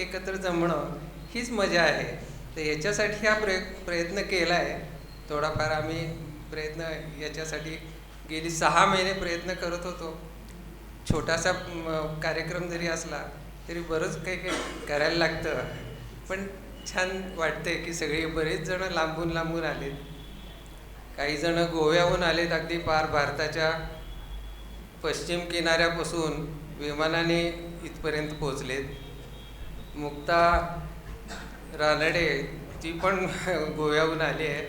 एकत्र जमणं हीच मजा आहे. तर याच्यासाठी हा प्रयत्न केला आहे. थोडाफार आम्ही प्रयत्न याच्यासाठी गेली 6 महिने प्रयत्न करत होतो. छोटासा कार्यक्रम जरी असला तरी बरंच काही काही करायला लागतं. पण छान वाटतंय की सगळे बरेच जण लांबून लांबून आलेत. काही जण गोव्याहून आलेत, अगदी पार भारताच्या पश्चिम किनाऱ्यापासून विमानाने इथपर्यंत पोचलेत. मुक्ता रानडे ती पण गोव्याहून आली आहे.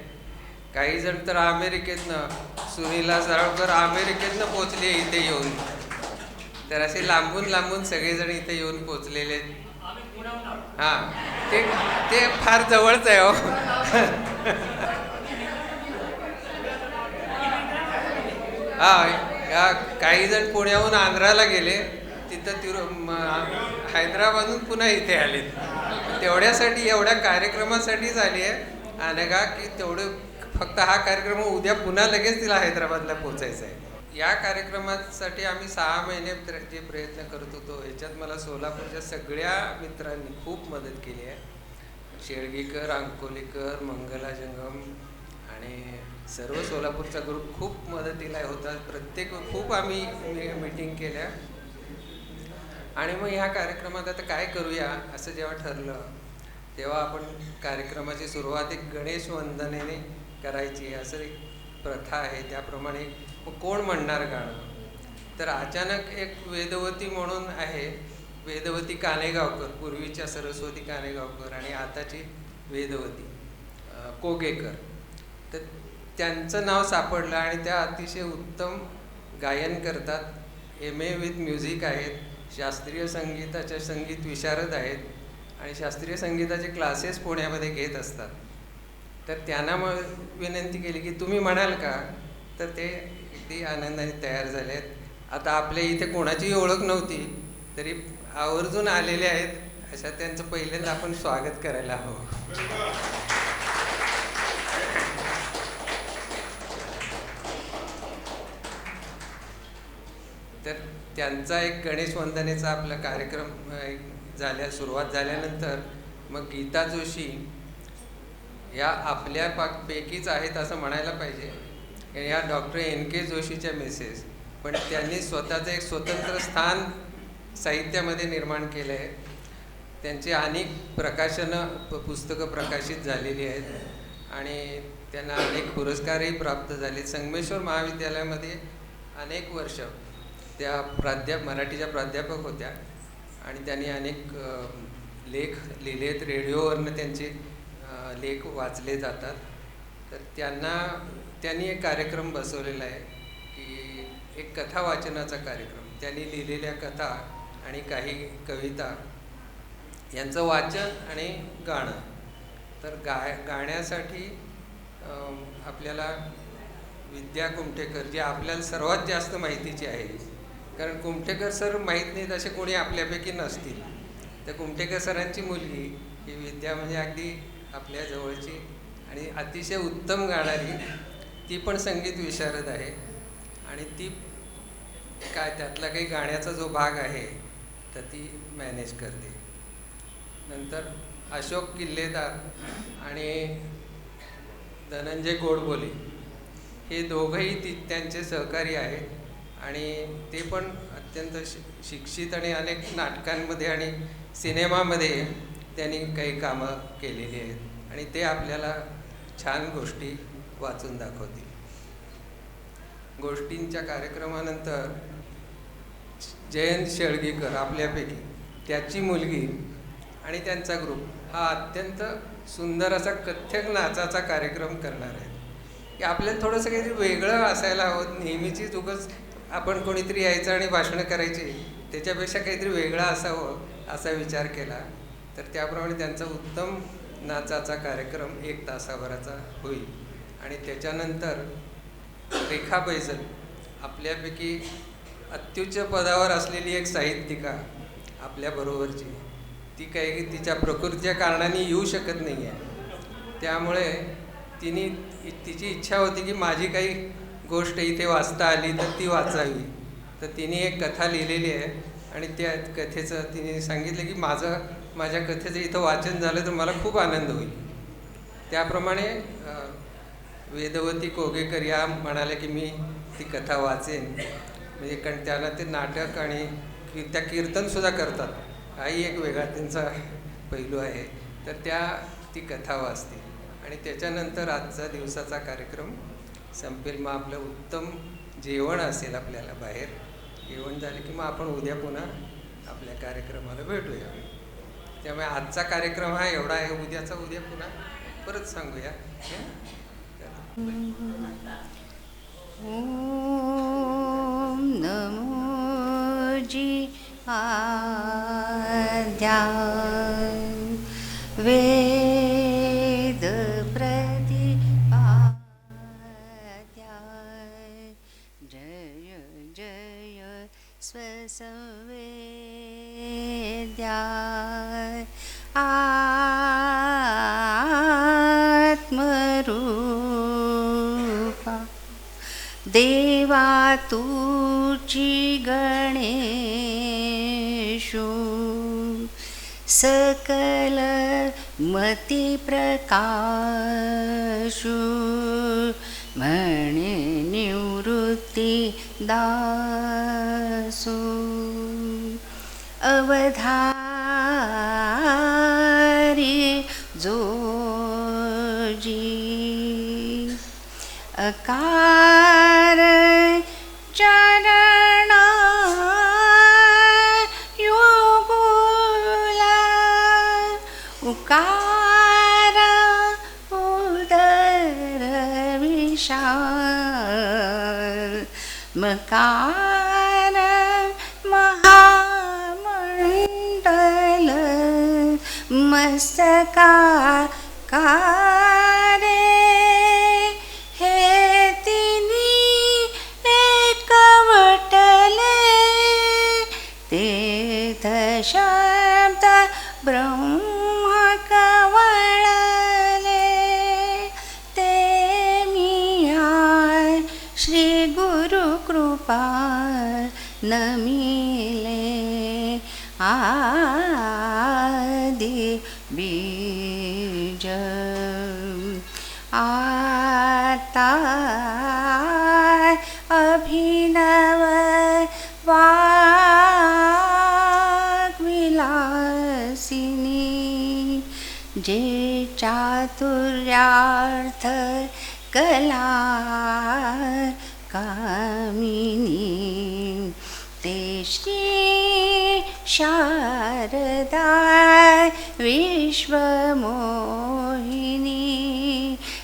काही जण तर अमेरिकेतनं, सुनीला साळकर अमेरिकेतनं पोचले इथे येऊन. तर असे लांबून लांबून सगळेजण इथे येऊन पोचलेले. हां, ते फार जवळच आहे हो. हा, काही जण पुण्याहून आंध्राला गेले, तिथं हैदराबादहून पुन्हा इथे आले. तेवढ्यासाठी, एवढ्या कार्यक्रमासाठीच आली आहे अनघा, की तेवढं फक्त हा कार्यक्रम उद्या पुन्हा लगेच तिला हैदराबादला पोचायचं आहे. या कार्यक्रमासाठी आम्ही 6 महिने जे प्रयत्न करत होतो, याच्यात मला सोलापूरच्या सगळ्या मित्रांनी खूप मदत केली आहे. शेळगीकर, अंकोलीकर, मंगला जंगम आणि सर्व सोलापूरचा ग्रुप खूप मदतीला होता. खूप आम्ही मीटिंग केल्या. आणि मग ह्या कार्यक्रमात आता काय करूया असं जेव्हा ठरलं, तेव्हा आपण कार्यक्रमाची सुरुवात एक गणेश वंदनेने करायची असं एक प्रथा आहे. त्याप्रमाणे मग कोण म्हणणार गाणं? तर अचानक एक वेदवती म्हणून आहे, वेदवती कानेगावकर, पूर्वीच्या सरस्वती कानेगावकर आणि आताची वेदवती कोगेकर, तर त्यांचं नाव सापडलं. आणि त्या अतिशय उत्तम गायन करतात, MA विथ म्युझिक आहेत, शास्त्रीय संगीताच्या संगीत विशारद आहेत आणि शास्त्रीय संगीताचे क्लासेस पुण्यामध्ये घेत असतात. तर त्यांना मग विनंती केली की तुम्ही म्हणाल का? तर ते अगदी आनंदाने तयार झाले आहेत. आता आपल्या इथे कोणाचीही ओळख नव्हती तरी आवर्जून आलेले आहेत. अशा त्यांचं पहिल्यांदा आपण स्वागत करायला हवं. तर त्यांचा एक गणेश वंदनेचा आपला कार्यक्रम सुरुवात झाल्यानंतर मग गीता जोशी या आपल्या पैकीच आहेत असं म्हणायला पाहिजे. या डॉक्टर NK जोशीच्या मिसेस, पण त्यांनी स्वतःचं एक स्वतंत्र स्थान साहित्यामध्ये निर्माण केलं आहे. त्यांची अनेक पुस्तकं प्रकाशित झालेली आहेत आणि त्यांना अनेक पुरस्कारही प्राप्त झाले. संगमेश्वर महाविद्यालयामध्ये अनेक वर्ष त्या मराठीच्या प्राध्यापक होत्या आणि त्यांनी अनेक लेख लिहिलेत. रेडिओवरनं त्यांचे लेख वाचले जातात. तर त्यांनी एक कार्यक्रम बसवलेला आहे की एक कथा वाचनाचा कार्यक्रम. त्यांनी लिहिलेल्या कथा आणि काही कविता यांचं वाचन आणि गाणं तर गाण्यासाठी आपल्याला विद्या कुमठेकर जी आपल्याला सर्वात जास्त माहितीची आहे, कारण कुमठेकर सर माहीत नाहीत असे कोणी आपल्यापैकी नसतील. तर कुमठेकर सरांची मुलगी ही विद्या म्हणजे अगदी आपल्या जवळची आणि अतिशय उत्तम गाणारी, ती पण संगीत विशारद आहे. आणि ती काय त्यातला काही गाण्याचा जो भाग आहे तर ती मॅनेज करते. नंतर अशोक किल्लेदार आणि धनंजय गोडबोले हे दोघंही त्यांचे सहकारी आहेत आणि ते पण अत्यंत शिक्षित आणि अनेक नाटकांमध्ये आणि सिनेमामध्ये त्यांनी काही कामं केलेली आहेत आणि ते आपल्याला छान गोष्टी वाचून दाखवतील. गोष्टींच्या कार्यक्रमानंतर जयंत शेळगेकर आपल्यापैकी, त्याची मुलगी आणि त्यांचा ग्रुप हा अत्यंत सुंदर असा कथ्थक नाचाचा कार्यक्रम करणार आहे. की आपल्याला थोडंसं काहीतरी वेगळं असायला हवं. नेहमीचीच उगाच आपण कोणीतरी यायचं आणि भाषणं करायची, त्याच्यापेक्षा काहीतरी वेगळं असावं असा विचार केला. तर त्याप्रमाणे त्यांचा उत्तम नाचाचा कार्यक्रम 1 तासाभराचा होईल. आणि त्याच्यानंतर रेखा बैजल आपल्यापैकी अत्युच्च पदावर असलेली एक साहित्यिका आपल्याबरोबरची, ती काही तिच्या प्रकृतीच्या कारणाने येऊ शकत नाही आहे. त्यामुळे तिची इच्छा होती की माझी काही गोष्ट इथे वाचता आली तर ती वाचावी. तर तिने एक कथा लिहिलेली आहे आणि त्या कथेचं तिने सांगितलं की माझ्या कथेचं इथं वाचन झालं तर मला खूप आनंद होईल. त्याप्रमाणे वेदवती कोगेकर या म्हणाल्या की मी ती कथा वाचेन. म्हणजे कारण त्यांना ते नाटक आणि त्या कीर्तनसुद्धा करतात, हाही एक वेगळा त्यांचा पैलू आहे. तर ती कथा वाचते आणि त्याच्यानंतर आजचा दिवसाचा कार्यक्रम संपेल. मग आपलं उत्तम जेवण असेल आपल्याला बाहेर. जेवण झालं की मग आपण उद्या पुन्हा आपल्या कार्यक्रमाला भेटूया. त्यामुळे आजचा कार्यक्रम हा एवढा आहे. उद्याचा उद्या पुन्हा परत सांगूया. ओम नमो जी आद्या वेद प्रतिपाद्या जय जय स्वसंवेद्या आत्मरूपा देवा तुची गणेशो सकल मती प्रकाशो म्हणे निवृत्ती दासो अवधारी जोजी अकार चरण योगुला उकार उदर विशाल मकार महामंडल मस्तकाकारे शब्द ब्रह्म कवळले ते मियाय श्री गुरु कृपा नमिले आदि बीज आता अभिनव जे चातुर्यार्थ कला कामिनी ते श्री शारदा विश्वमोहिनी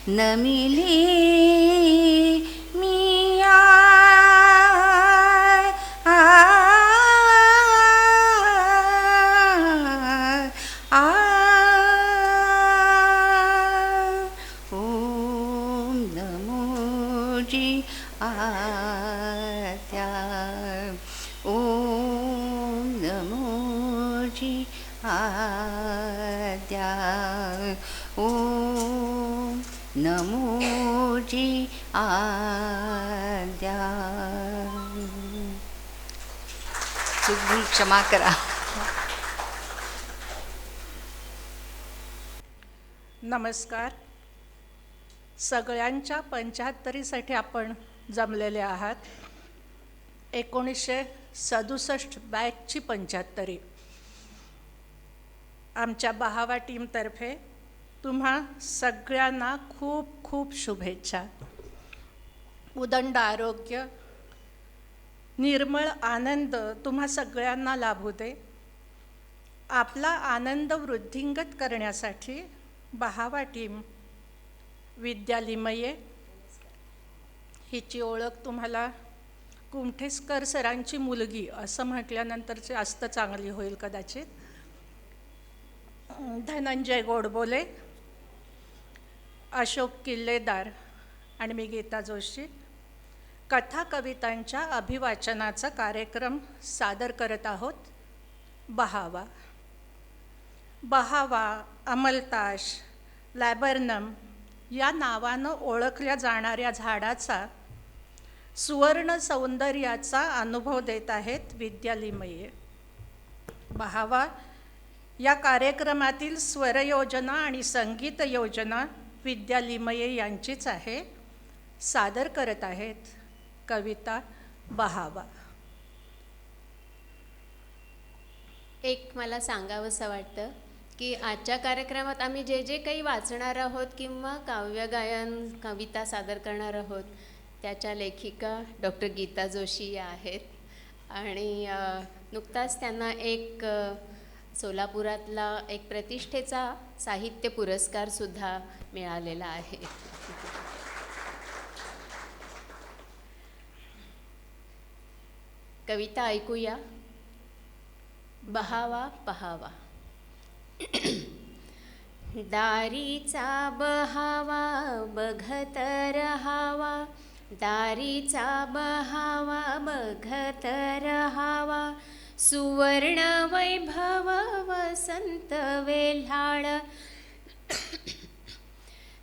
नमिली मिया नमोजी आद्या ओम नमोजी आद्या ओम नमोजी आद्या. चूक क्षमा करा. नमस्कार. सगळ्यांच्या 75साठी आपण जमलेले आहात. 1967 बॅचची 75. आमच्या बहावा टीमतर्फे तुम्हा सगळ्यांना खूप खूप शुभेच्छा. उदंड आरोग्य, निर्मळ आनंद तुम्हा सगळ्यांना लाभू दे. आपला आनंद वृद्धिंगत करण्यासाठी बहावा टीम विद्यालिमये, हिची ओळख तुम्हाला कुमठेकर सरांची मुलगी असं म्हटल्यानंतर जास्त चांगली होईल कदाचित. धनंजय गोडबोले, अशोक किल्लेदार आणि मी गीता जोशी कथा कवितांच्या अभिवाचनाचा कार्यक्रम सादर करत आहोत. बहावा. बहावा, अमलताश, लॅबर्नम या नावानं ओळखल्या जाणाऱ्या झाडाचा सुवर्ण सौंदर्याचा अनुभव देत आहेत विद्यालिमये. बहावा या कार्यक्रमातील स्वरयोजना आणि संगीत योजना विद्यालिमये यांचीच आहे. सादर करत आहेत कविता बहावा. एक मला सांगावंसं वाटतं की आजच्या कार्यक्रमात आम्ही जे जे काही वाचणार आहोत किंवा काव्यगायन कविता सादर करणार आहोत त्याच्या लेखिका डॉक्टर गीता जोशी या आहेत. आणि नुकताच त्यांना एक सोलापुरातला एक प्रतिष्ठेचा साहित्य पुरस्कारसुद्धा मिळालेला आहे. कविता ऐकूया. बहावा पहावा. दारीचा बहावा बघत रहावा, दारीचा बहावा बघत रहावा, सुवर्ण वैभव वसंत वेल्हाळ,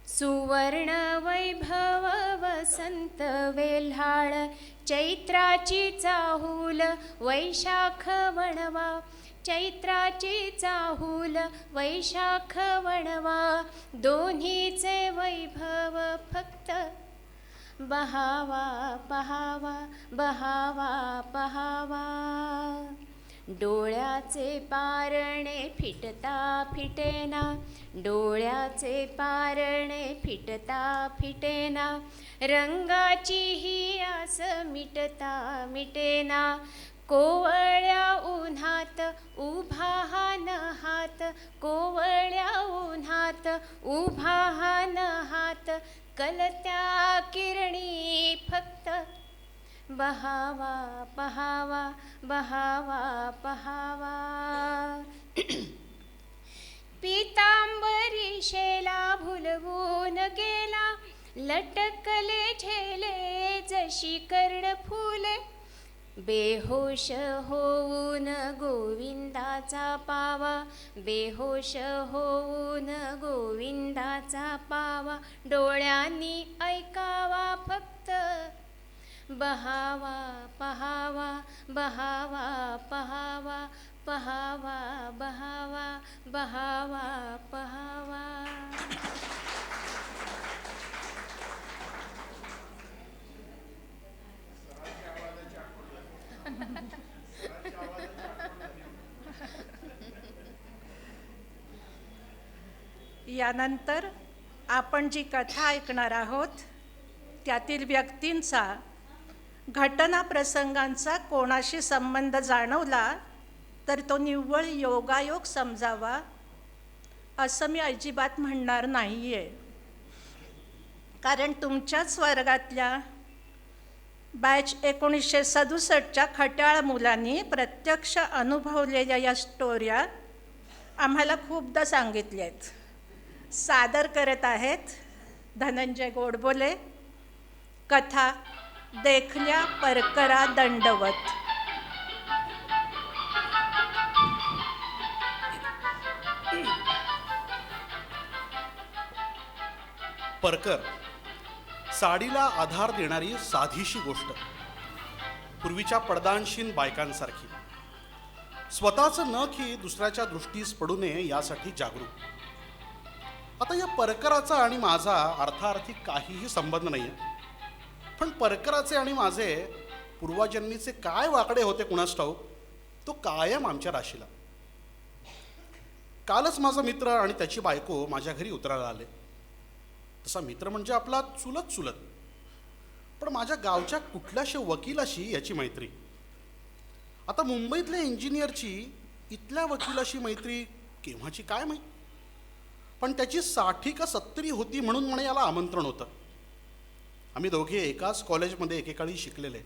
सुवर्ण वैभव वसंत वेल्हाळ, चैत्राची चाहूल वैशाख वणवा, चैत्राची चाहूल वैशाख वणवा, दोन्हीचे वैभव फक्त बहावा पहावा, बहावा पहावा. डोळ्याचे पारणे फिटता फिटेना, डोळ्याचे पारणे फिटता फिटेना, रंगाची ही आस मिटता मिटेना, कोवळ्या उन्हात उभा हान हात, कोवळ्या उन्हात उभा हान हात, कलत्या किरणी फक्त बहावा पहावा, बहावा पहावा. पितांबरी शेला भुलवून गेला, लटकले झेले जशी कर्णफुले, बेहोश होऊन गोविंदाचा पावा, बेहोश होऊन गोविंदाचा पावा, डोळ्यांनी ऐकावा फक्त बहावा पहावा, बहावा पहावा, पहावा बहावा, बहावा पहावा. यानंतर आपण जी कथा ऐकणार आहोत त्यातील व्यक्तींचा, घटना प्रसंगांचा कोणाशी संबंध जाणवला तर तो निव्वळ योगायोग समजावा असं मी अजिबात म्हणणार नाही आहे. कारण तुमच्याच वर्गातल्या बॅच 1967च्या खट्याळ मुलांनी प्रत्यक्ष अनुभवलेल्या या स्टोऱ्या आम्हाला खूपदा सांगितल्या आहेत. सादर करत आहेत धनंजय गोडबोले, कथा देखल्या परकरा दंडवत. परकर, साडीला आधार देणारी साधीशी गोष्ट. पूर्वीच्या पडदानशीन बायकांसारखी. स्वतःचं न की दुसऱ्याच्या दृष्टीस पडू नये यासाठी जागरूक. आता या परकराचा आणि माझा अर्थार्थी काहीही संबंध नाही आहे, पण परकराचे आणि माझे पूर्वजन्मीचे काय वाकडे होते कुणास ठाऊक, तो कायम आमच्या राशीला. कालच माझा मित्र आणि त्याची बायको माझ्या घरी उतरायला आले. तसा मित्र म्हणजे आपला चुलत चुलत, पण माझ्या गावच्या कुठल्याशा वकिलाशी याची मैत्री. आता मुंबईतल्या इंजिनियरची इथल्या वकिलाशी मैत्री केव्हाची काय माहीत, पण त्याची 60 का 70 होती म्हणून म्हणे याला आमंत्रण होतं. आम्ही दोघे एकाच कॉलेजमध्ये एकेकाळी शिकलेले,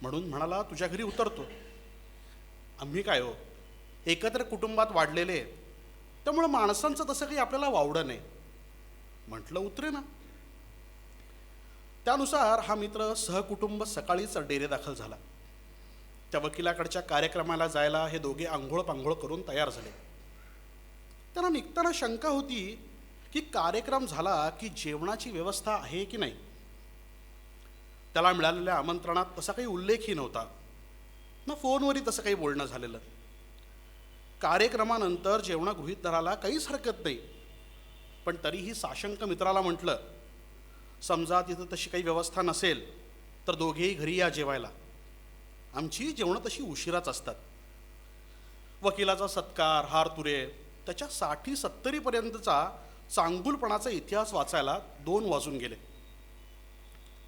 म्हणून म्हणाला तुझ्या घरी उतरतो. आम्ही काय हो, एकत्र कुटुंबात वाढलेले, त्यामुळं माणसांचं तसं काही आपल्याला वावडं नाही. म्हटलं उतरे ना. त्यानुसार हा मित्र सहकुटुंब सकाळीच डेरे दाखल झाला. त्या वकिलाकडच्या कार्यक्रमाला जायला हे दोघे आंघोळ पांघोळ करून तयार झाले. त्यांना निघताना शंका होती की कार्यक्रम झाला की जेवणाची व्यवस्था आहे की नाही. त्याला मिळालेल्या आमंत्रणात तसा काही उल्लेखही नव्हता, ना फोनवरही तसं काही बोलणं झालेलं. कार्यक्रमानंतर जेवणागृहीत धरायला काहीच हरकत नाही, पण तरीही साशंक मित्राला म्हटलं, समजा तिथं तशी काही व्यवस्था नसेल तर दोघेही घरी या जेवायला. आमची जेवणं तशी उशिराच असतात. वकिलाचा सत्कार, हारतुरे, त्याच्या 60-70पर्यंतचा चांगुलपणाचा इतिहास वाचायला 2 वाजून गेले.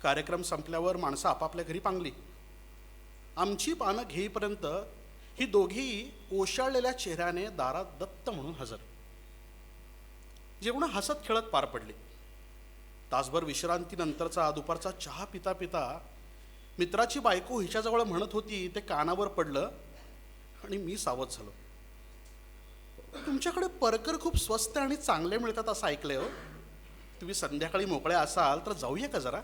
कार्यक्रम संपल्यावर माणसं आपापल्या घरी पांगली. आमची पानं घेईपर्यंत ही दोघेही ओशाळलेल्या चेहऱ्याने दारात दत्त म्हणून हजर. जेवणं हसत खेळत पार पडली. तासभर विश्रांतीनंतरचा दुपारचा चहा पिता पिता मित्राची बायको हिच्याजवळ म्हणत होती ते कानावर पडलं आणि मी सावध झालो. तुमच्याकडे परकर खूप स्वस्त आणि चांगले मिळतात असं ऐकलंय हो. तुम्ही संध्याकाळी मोकळ्या असाल तर जाऊया का जरा.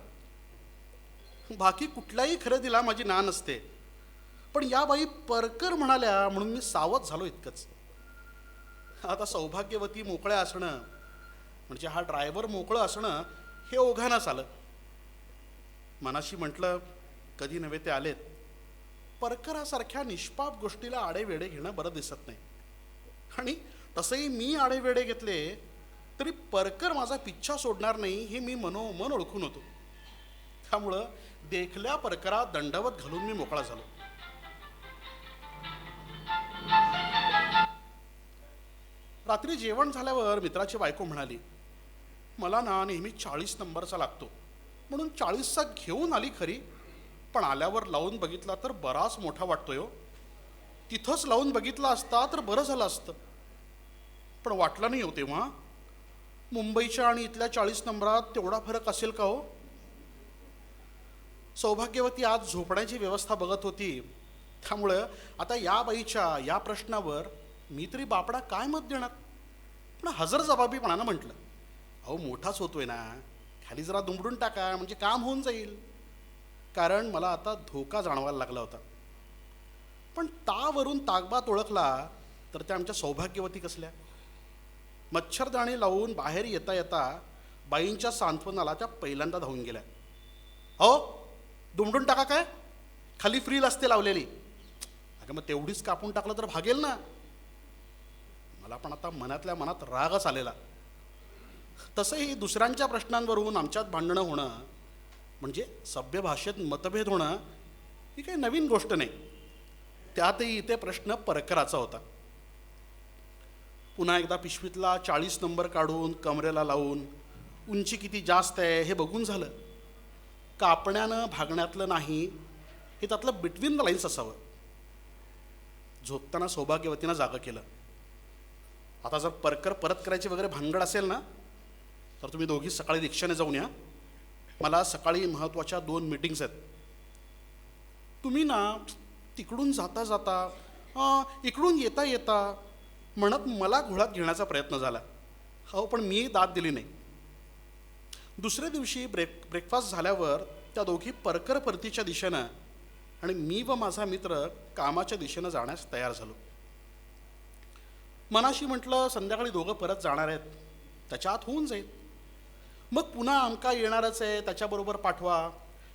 बाकी कुठल्याही खरेदीला माझी ना नसते, पण या बाई परकर म्हणाल्या म्हणून मी सावध झालो इतकंच. आता सौभाग्यवती मोकळ्या असणं म्हणजे हा ड्रायव्हर मोकळं असणं हे ओघानाच आलं. मनाशी म्हटलं कधी नव्हे ते आलेत. परकरासारख्या निष्पाप गोष्टीला आडेवेडे घेणं बरं दिसत नाही. आणि तसंही मी आडेवेडे घेतले तरी परकर माझा पिच्छा सोडणार नाही हे मी मनोमन ओळखून होतो. त्यामुळं देखल्या परकरात दंडवत घालून मी मोकळा झालो. रात्री जेवण झाल्यावर मित्राची बायको म्हणाली, मला ना नेहमी 40 नंबरचा लागतो म्हणून 40चा घेऊन आली खरी, पण आल्यावर लावून बघितला तर बराच मोठा वाटतोय हो. तिथंच लावून बघितला असता तर बरं झालं असतं, पण वाटलं नाही हो तेव्हा. मुंबईच्या आणि इथल्या 40 नंबरात तेवढा फरक असेल का हो. सौभाग्यवती आज झोपण्याची व्यवस्था बघत होती, त्यामुळं आता या बाईच्या या प्रश्नावर मी तरी बापडा काय मत देणार. पण हजरजबाबीपणानं म्हटलं, अहो मोठाच होतोय ना, खाली जरा दुमडून टाका म्हणजे काम होऊन जाईल. कारण मला आता धोका जाणवायला लागला होता. पण तावरून ताकबात ओळखला तर त्या आमच्या सौभाग्यवती कसल्या. मच्छरदाणी लावून बाहेर येता येता बाईंच्या सांत्वनाला त्या पहिल्यांदा धावून गेल्या. अहो दुमडून टाका काय, खाली फ्रील असते लावलेली. अगं मग तेवढीच कापून टाकलं तर भागेल ना. मला पण आता मनातल्या मनात रागच आलेला. तसंही दुसऱ्यांच्या प्रश्नांवरून आमच्यात भांडणं होणं म्हणजे सभ्य भाषेत मतभेद होणं ही काही नवीन गोष्ट नाही. त्यातही इथे प्रश्न परकराचा होता. पुन्हा एकदा पिशवीतला 40 नंबर काढून कमरेला लावून उंची किती जास्त आहे हे बघून झालं. कापण्यानं भागण्यातलं नाही, हे त्यातलं बिटवीन द लाईन्स असावं. झोपताना सौभाग्यवतीनं जागं केलं. आता जर परकर परत करायची वगैरे भानगड असेल ना तर तुम्ही दोघी सकाळी रिक्षाने जाऊन या. मला सकाळी महत्त्वाच्या 2 मीटिंग्स आहेत. तुम्ही ना तिकडून जाता जाता इकडून येता येता म्हणत मला घोळात घेण्याचा प्रयत्न झाला. हो पण मी दाद दिली नाही. दुसऱ्या दिवशी ब्रेकफास्ट झाल्यावर त्या दोघी परकर परतीच्या दिशेनं आणि मी व माझा मित्र कामाच्या दिशेनं जाण्यास तयार झालो. मनाशी म्हटलं संध्याकाळी दोघं परत जाणार आहेत, त्याच्या आत होऊन जाईल. मग पुन्हा अमका येणारच आहे, त्याच्याबरोबर पाठवा,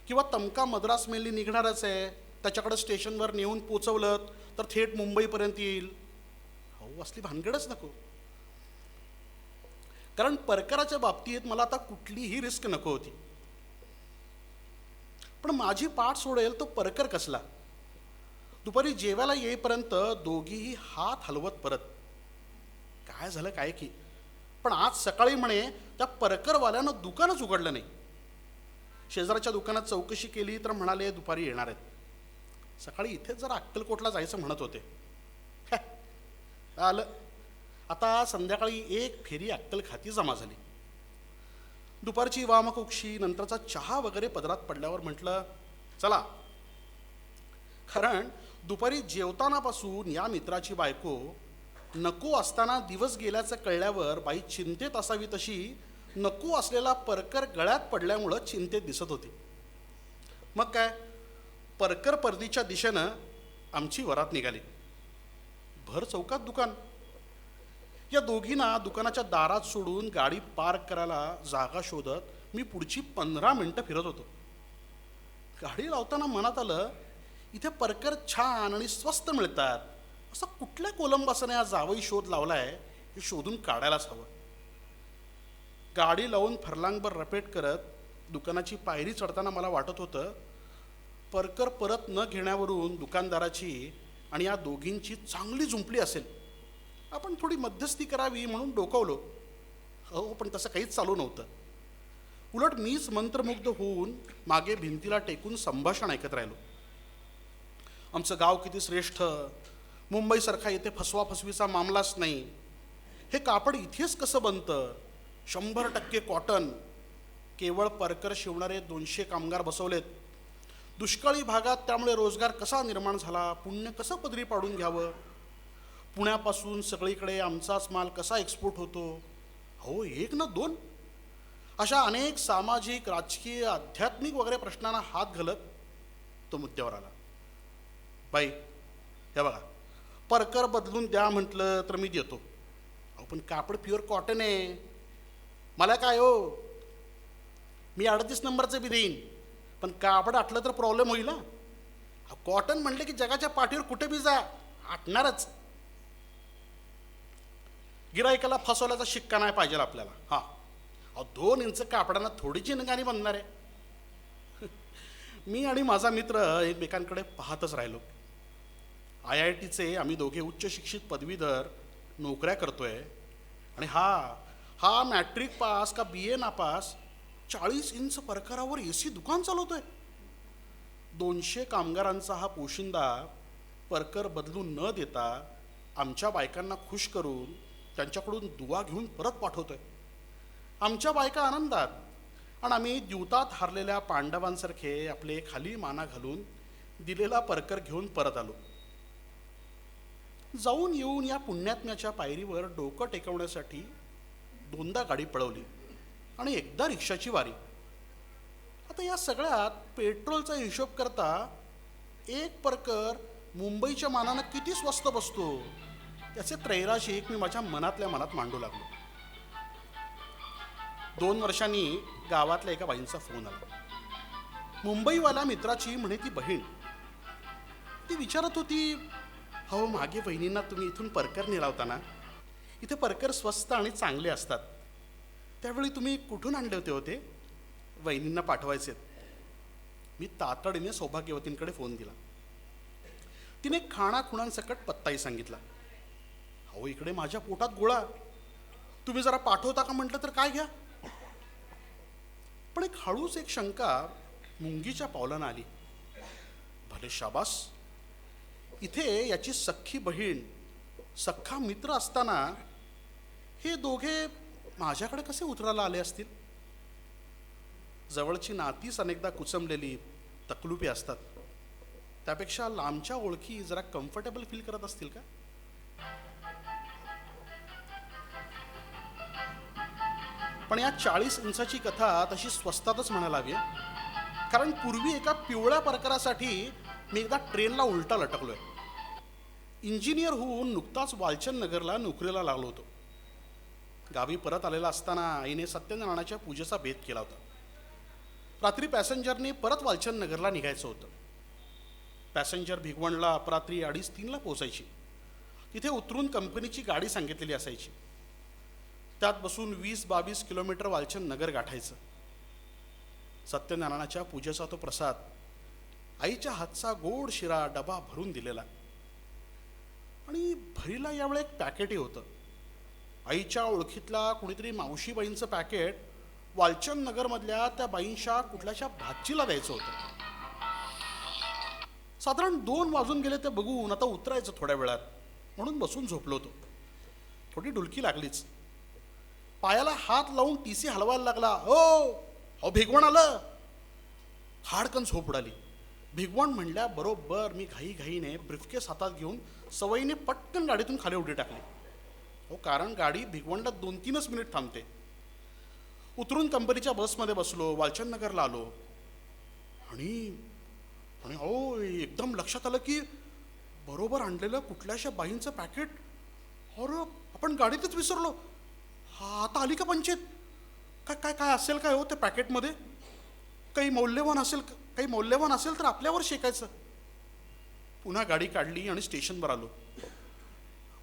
किंवा तमका मद्रास मेलनी निघणारच आहे, त्याच्याकडे स्टेशनवर नेऊन पोचवलं तर थेट मुंबईपर्यंत येईल. हो, असली भानगडच नको. कारण परकराच्या बाबतीत मला आता कुठलीही रिस्क नको होती. पण माझी पाठ सोडेल तो परकर कसला. दुपारी जेवायला येईपर्यंत दोघीही हात हलवत परत. काय झालं काय की, पण आज सकाळी म्हणे त्या परकरवाल्यानं दुकानच उघडलं नाही. शेजारच्या दुकानात चौकशी केली तर म्हणाले दुपारी येणार आहेत. सकाळी इथेच जरा अक्कलकोटला जायचं म्हणत होते. आलं. आता संध्याकाळी एक फेरी अक्कल खाती जमा झाली. दुपारची वामकुक्षी, नंतरचा चहा वगैरे पदरात पडल्यावर म्हटलं चला. कारण दुपारी जेवतानापासून या मित्राची बायको नको असताना दिवस गेल्याचं कळल्यावर बाई चिंतेत असावी तशी नको असलेला परकर गळ्यात पडल्यामुळं चिंतेत दिसत होती. मग काय, परकर परतीच्या दिशेनं आमची वरात निघाली. भर चौकात दुकान. या दोघींना दुकानाच्या दारात सोडून गाडी पार्क करायला जागा शोधत मी पुढची 15 मिनिटं फिरत होतो. गाडी लावताना मनात आलं, इथे परकर छान आणि स्वस्त मिळतात. असा कुठल्या कोलंबासाने हा जावई शोध लावलाय हे शोधून काढायलाच हवं. गाडी लावून फरलांगभर रपेट करत दुकानाची पायरी चढताना मला वाटत होतं परकर परत न घेण्यावरून दुकानदाराची आणि या दोघींची चांगली जुंपली असेल. आपण थोडी मध्यस्थी करावी म्हणून डोकावलो. हो, पण तसं काहीच चालू नव्हतं. उलट मीच मंत्रमुग्ध होऊन मागे भिंतीला टेकून संभाषण ऐकत राहिलो. आमचं गाव किती श्रेष्ठ, मुंबईसारखा इथे फसवाफसवीचा मामलाच नाही, हे कापड इथेच कसं बनतं, 100% कॉटन, केवळ परकर शिवणारे 200 कामगार बसवलेत, दुष्काळी भागात त्यामुळे रोजगार कसा निर्माण झाला, पुण्य कसं पदरी पाडून घ्यावं, पुण्यापासून सगळीकडे आमचाच माल कसा एक्सपोर्ट होतो. हो, एक ना दोन अशा अनेक सामाजिक, राजकीय, आध्यात्मिक वगैरे प्रश्नांना हात घालत तो मुद्द्यावर आला. बाई, हे बघा, परकर बदलून द्या म्हटलं तर मी देतो. अहो, पण कापड प्युअर कॉटन आहे. मला काय हो, मी 38 नंबरचं बी देईन, पण कापड आटलं तर प्रॉब्लेम होईल ना. कॉटन म्हणले की जगाच्या पाठीवर कुठे बी जा, आटणारच. गिरायकाला फसवल्याचा शिक्का नाही पाहिजे आपल्याला. हां, अहो 2 इंच कापडानं थोडीची नगानी बनणार आहे. मी आणि माझा मित्र एकमेकांकडे पाहतच राहिलो. IITचे आम्ही दोघे उच्च शिक्षित पदवीधर नोकऱ्या करतोय आणि हा मॅट्रिक पास का BA नापास 40 इंच परकरावर AC दुकान चालवतोय. 200 कामगारांचा हा पोशिंदा परकर बदलून न देता आमच्या बायकांना खुश करून त्यांच्याकडून दुवा घेऊन परत पाठवतोय. आमच्या बायका आनंदात आणि आम्ही द्यूतात हारलेल्या पांडवांसारखे आपले खाली माना घालून दिलेला परकर घेऊन परत आलो. जाऊन येऊन या पुण्यात्म्याच्या पायरीवर डोकं टेकवण्यासाठी 2दा गाडी पळवली आणि एकदा रिक्षाची वारी. आता या सगळ्यात पेट्रोलचा हिशोब करता एक परकर मुंबईच्या मानानं किती स्वस्त बसतो त्याचे त्रैराशिक मी माझ्या मनातल्या मनात मांडू लागलो. 2 वर्षांनी गावातल्या एका बाईंचा फोन आला. मुंबईवाल्या मित्राची म्हणे ती बहीण. ती विचारत होती, हो मागे बहिणींना तुम्ही इथून परकर निरावताना, इथे परकर स्वस्त आणि चांगले असतात, त्यावेळी तुम्ही कुठून आणले होते? वहिनींना पाठवायचे. मी तातडीने सौभाग्यवतींकडे फोन दिला. तिने खाणाखुणांसकट पत्ताही सांगितला. हो, इकडे माझ्या पोटात गोळा, तुम्ही जरा पाठवता का म्हटलं तर काय घ्या. पण हळूच एक शंका मुंगीच्या पावलानं आली. भले शाबास, इथे याची सख्खी बहीण, सख्खा मित्र असताना हे दोघे माझ्याकडे कसे उतरायला आले असतील. जवळची नातीच अनेकदा कुचमलेली तकलुपी असतात, त्यापेक्षा लांबच्या ओळखी जरा कम्फर्टेबल फील करत असतील का. पण या 40 इंचाची कथा तशी स्वस्तातच म्हणायला हवी आहे. कारण पूर्वी एका पिवळ्या परकरासाठी मी एकदा ट्रेनला उलटा लटकलोय. इंजिनियर होऊन नुकताच वालचंद नगरला नोकरीला लागलो होतो. गावी परत आलेला असताना आईने सत्यनारायणाच्या पूजेचा बेत केला होता. रात्री पॅसेंजरने परत वालचंद नगरला निघायचं होतं. पॅसेंजर भिगवणला अपरात्री 2:30-3ला पोचायची. तिथे उतरून कंपनीची गाडी सांगितलेली असायची. त्यात बसून 20-22 किलोमीटर वालचंद नगर गाठायचं. सत्यनारायणाच्या पूजेचा तो प्रसाद, आईच्या हातचा गोड शिरा डबा भरून दिलेला. आणि भरीला यावेळी एक पॅकेटही होतं. आईच्या ओळखीतला कुणीतरी मावशीबाईंचं पॅकेट वालचंद नगरमधल्या त्या बाईंच्या कुठल्याशा भाचीला द्यायचं होतं. साधारण 2 वाजून गेले ते बघून आता उतरायचं थोड्या वेळात म्हणून बसून झोपलो होतो. थोडी डुलकी लागलीच. पायाला हात लावून टीसी हलवायला लागला. अहो भिगवण आलं. हाडकन झोप उडाली. भिगवण म्हणल्या बरोबर मी घाईघाईने ब्रीफकेस हातात घेऊन सवयीने पटकन गाडीतून खाली उडी टाकली. हो, कारण गाडी भिगवणला 2-3च मिनिट थांबते. उतरून कंपनीच्या बसमध्ये बसलो. वालचंद नगरला आलो. आणि अहो एकदम लक्षात आलं की बरोबर आणलेलं कुठल्याशा बाईंचं पॅकेट अरे आपण गाडीतच विसरलो. हा, आता आली का पंचायत? काय काय काय असेल काय हो त्या पॅकेटमध्ये? काही मौल्यवान असेल तर आपल्यावर शेकायचं. पुन्हा गाडी काढली आणि स्टेशनवर आलो.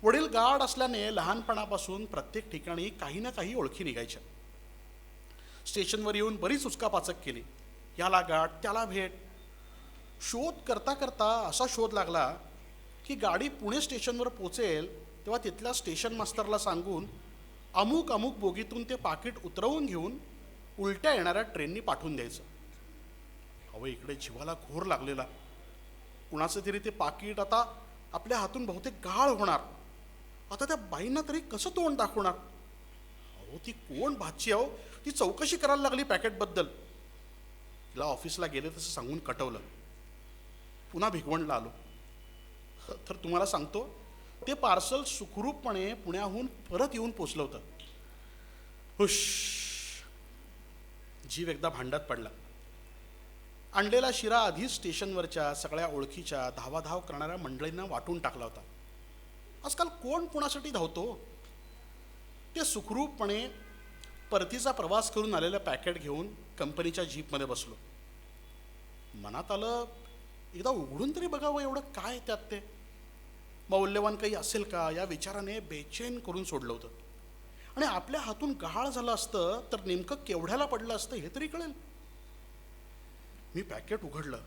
वडील गार्ड असल्याने लहानपणापासून प्रत्येक ठिकाणी काही ना काही ओळखी निघायच्या. स्टेशनवर येऊन बरीच उचकापाचक केली. याला गाठ त्याला भेट. शोध करता करता असा शोध लागला की गाडी पुणे स्टेशनवर पोचेल तेव्हा तिथल्या स्टेशन मास्टरला सांगून अमुक अमुक बोगीतून ते पाकिट उतरवून घेऊन उलट्या येणाऱ्या ट्रेननी पाठवून द्यायचं. अहो, इकडे जीवाला घोर लागलेला. कुणाचं तरी ते पाकिट आता आपल्या हातून बहुतेक गहाळ होणार. आता त्या बाईंना तरी कसं तोंड दाखवणार? अहो, ती कोण भाची अहो, ती चौकशी करायला लागली पॅकेटबद्दल. तिला ऑफिसला गेले तसं सांगून कटवलं. पुन्हा भिगवणला आलो. तर तुम्हाला सांगतो ते पार्सल सुखरूपपणे पुण्याहून परत येऊन पोचलं होतं. हुश, जीव एकदा भांड्यात पडला. आणलेला शिरा आधीच स्टेशनवरच्या सगळ्या ओळखीच्या धावाधाव करणाऱ्या मंडळींना वाटून टाकला होता. आजकाल कोण कोणासाठी धावतो? ते सुखरूपपणे परतीचा प्रवास करून आलेलं पॅकेट घेऊन कंपनीच्या जीपमध्ये बसलो. मनात आलं एकदा उघडून तरी बघावं एवढं काय त्यात ते. मौल्यवान काही असेल का या विचाराने बेचैन करून सोडलं होतं. आणि आपल्या हातून गहाळ झालं असतं तर नेमकं केवढ्याला पडलं असतं हे तरी कळेल. मी पॅकेट उघडलं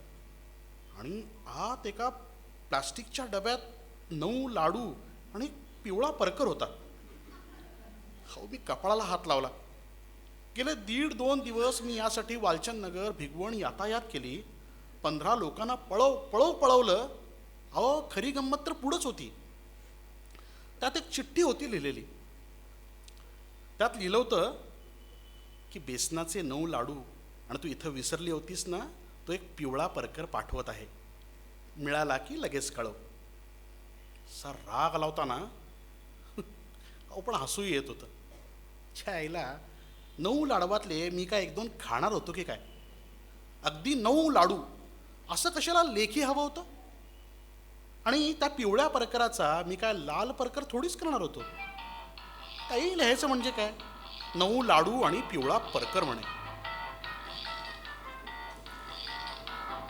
आणि आत एका प्लास्टिकच्या डब्यात 9 लाडू आणि पिवळा परकर होता. हो, मी कपाळाला हात लावला. गेले 1.5-2 दिवस मी यासाठी वालचंद नगर भिगवण यातायात केली. 15 लोकांना पळवलं. अहो, खरी गंमत तर पुढंच होती. त्यात एक चिठ्ठी होती लिहिलेली. त्यात लिहिलं होतं की बेसनाचे 9 लाडू आणि तू इथं विसरली होतीस ना, तो एक पिवळा परकर पाठवत आहे. मिळाला की लगेच कळव. असा राग आला होता ना. अहो, पण हसूही येत होतं. छ्या आईला 9 लाडवातले मी काय 1-2 खाणार होतो की काय? अगदी 9 लाडू. असं कशाला लेखी हवं होतं? आणि त्या पिवळ्या परकराचा मी काय लाल परकर थोडीच करणार होतो. काही लिहायचं म्हणजे काय? 9 लाडू आणि पिवळा परकर म्हणे.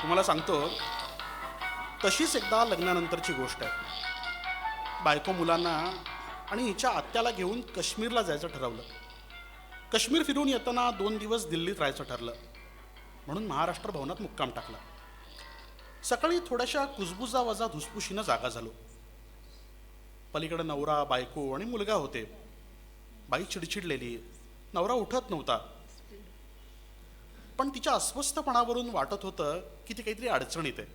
तुम्हाला सांगतो तशीच एकदा लग्नानंतरची गोष्ट आहे. बायको मुलांना आणि हिच्या आत्याला घेऊन काश्मीरला जायचं ठरवलं. काश्मीर फिरून येताना 2 दिवस दिल्लीत राहायचं ठरलं म्हणून महाराष्ट्र भवनात मुक्काम टाकला. सकाळी थोड्याशा कुजबुजावजा धुसफुशीनं जागा झालो. पलीकडे नवरा बायको आणि मुलगा होते. बाई चिडचिडलेली. नवरा उठत नव्हता. पण तिच्या अस्वस्थपणावरून वाटत होतं की ती काहीतरी अडचणीत आहे.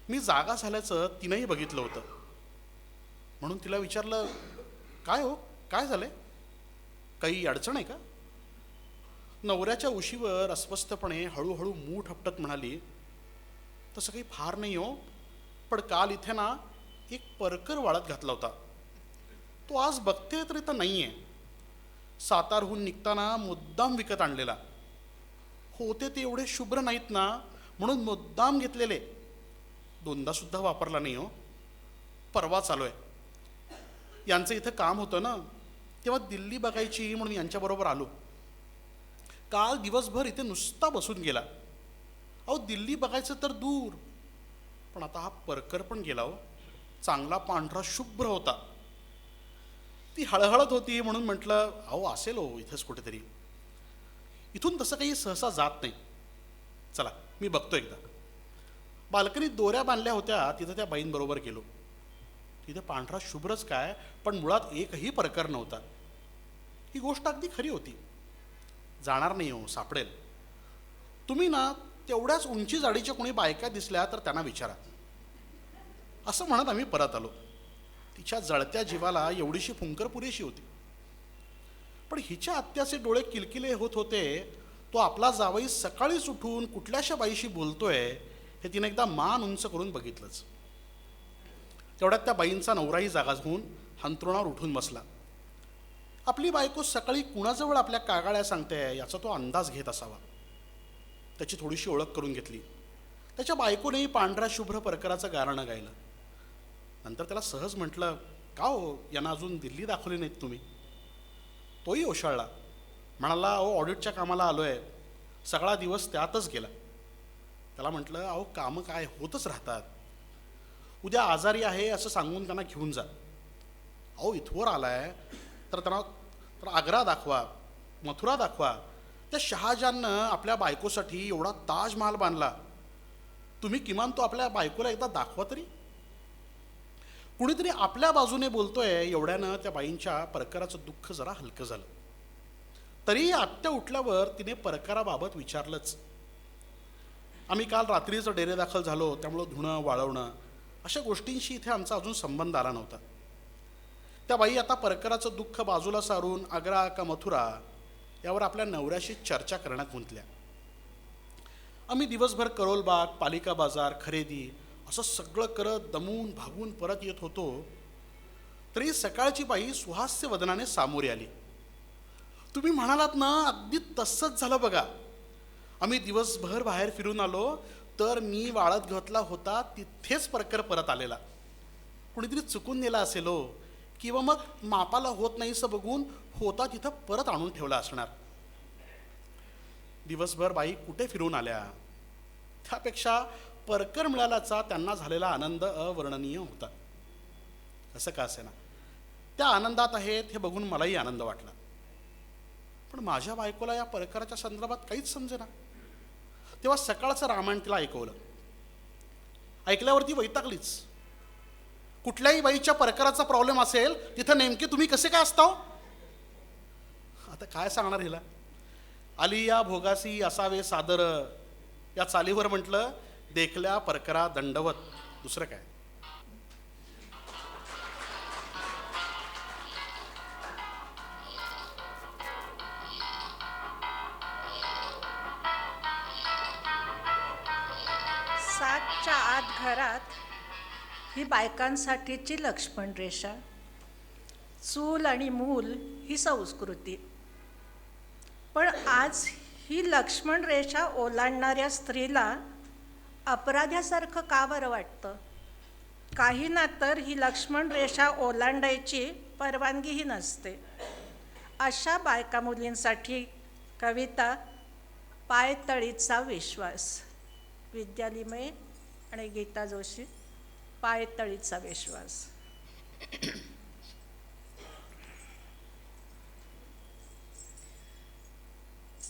मी जागा झाल्याचं तिनंही बघितलं होतं. म्हणून तिला विचारलं, काय हो, काय झालंय? काही अडचण आहे का? नवऱ्याच्या उशीवर अस्वस्थपणे हळूहळू मूठ आपटत म्हणाली, तसं काही फार नाही हो, पण काल इथे ना एक परकर वाळत घातला होता. तो आज बघते तर इथं नाही आहे. सातारहून निघताना मुद्दाम विकत आणलेला. होते ते एवढे शुभ्र नाहीत ना म्हणून मुद्दाम घेतलेले. दोनदा सुद्धा वापरला नाही हो. परवा चालू आहे. यांचं इथं काम होतं ना, तेव्हा दिल्ली बघायची म्हणून यांच्याबरोबर आलो. काल दिवसभर इथे नुसता बसून गेला. अहो दिल्ली बघायचं तर दूर, पण आता हा परकर पण गेला हो. चांगला पांढरा शुभ्र होता. ती हळहळत होती म्हणून म्हटलं अहो असेल हो इथंच कुठेतरी. इथून तसं काही सहसा जात नाही. चला मी बघतो एकदा. बाल्कनीत दोऱ्या बांधल्या होत्या, तिथं त्या बाईंबरोबर गेलो. तिथं पांढरा शुभ्रच काय, पण मुळात एकही परकर नव्हता. ही गोष्ट अगदी खरी होती. जाणार नाही हो, सापडेल. तुम्ही ना तेवढ्याच उंची जाडीच्या कोणी बायका दिसल्या तर त्यांना विचारा. असं म्हणत आम्ही परत आलो. तिच्या जळत्या जीवाला एवढीशी फुंकर पुरेशी होती. पण हिच्या आत्याचे डोळे किलकिले होत होते. तो आपला जावई सकाळीच उठून कुठल्याशा बाईशी बोलतोय हे तिने एकदा मान उंच करून बघितलंच. तेवढ्यात त्या बाईंचा नवराही जागा होऊन अंथरुणावर उठून बसला. आपली बायको सकाळी कुणाजवळ आपल्या कागाळ्या सांगते याचा तो अंदाज घेत असावा. त्याची थोडीशी ओळख करून घेतली. त्याच्या बायकोनेही पांढऱ्या शुभ्र परकराचं गारणं गायलं. नंतर त्याला सहज म्हटलं का हो यांना अजून दिल्ली दाखवली नाहीत तुम्ही. तोही ओशाळला. म्हणाला अहो ऑडिटच्या कामाला आलो आहे, सगळा दिवस त्यातच गेला. त्याला म्हटलं अहो कामं काय होतच राहतात, उद्या आजारी आहे असं सांगून त्यांना घेऊन जा. अहो इथवर आलाय तर त्यांना तर आग्रा दाखवा, मथुरा दाखवा. त्या शहाजहाननं आपल्या बायकोसाठी एवढा ताजमहाल बांधला, तुम्ही किमान तो आपल्या बायकोला एकदा दाखवा तरी. कुणीतरी आपल्या बाजूने बोलतोय एवढ्यानं त्या बाईंच्या परकराचं दुःख जरा हलकं झालं. तरी आत्या उठल्यावर तिने परकराबाबत विचारलंच. आम्ही काल रात्रीचं डेरे दाखल झालो, त्यामुळं धुणं वाळवणं अशा गोष्टींशी इथे आमचा अजून संबंध आला नव्हता. त्या बाई आता परकराचं दुःख बाजूला सारून आग्रा का मथुरा यावर आपल्या नवऱ्याशी चर्चा करण्यात गुंतल्या. आम्ही दिवसभर करोलबाग, पालिका बाजार, खरेदी असं सगळं करत दमून भागून परत येत होतो. तरी सकाळची बाई सुहास्य वदनाने सामोरी आली. तुम्ही म्हणालात ना अगदी तसंच झालं बघा. आम्ही दिवसभर बाहेर फिरून आलो तर मी वाळत घातला होता तिथेच परकर परत आलेला. कुणीतरी चुकून नेला असेल हो, किंवा मग मापाला होत नाही असं बघून होता तिथं परत आणून ठेवला असणार. दिवसभर बाई कुठे फिरून आल्या, त्यापेक्षा परकर मिळाल्याचा त्यांना झालेला आनंद अवर्णनीय होता. असं का असे ना, त्या आनंदात आहेत हे बघून मलाही आनंद वाटला. पण माझ्या बायकोला या परकराच्या संदर्भात काहीच समजेना. तेव्हा सकाळचं रामायण तिला ऐकवलं. ऐकल्यावरती वैतागलीच. कुठल्याही बाईच्या परकराचा प्रॉब्लेम असेल तिथं नेमके तुम्ही कसे काय असता. आता काय सांगणार हिला. आली या भोगासी असावे सादर या चालीवर म्हटलं देखल्या परकरा दंडवत. दुसरं काय. सातच्या आत घरात ही बायकांसाठीची लक्ष्मण रेषा, चूल आणि मूल ही संस्कृती. पण आज ही लक्ष्मण रेषा ओलांडणाऱ्या स्त्रीला अपराध्यासारखं का बरं वाटतं. काही ना तर ही लक्ष्मण रेषा ओलांडायची परवानगीही नसते. अशा बायका मुलींसाठी कविता पायतळीचा विश्वास. विद्या लिमये आणि गीता जोशी. पायतळीचा विश्वास.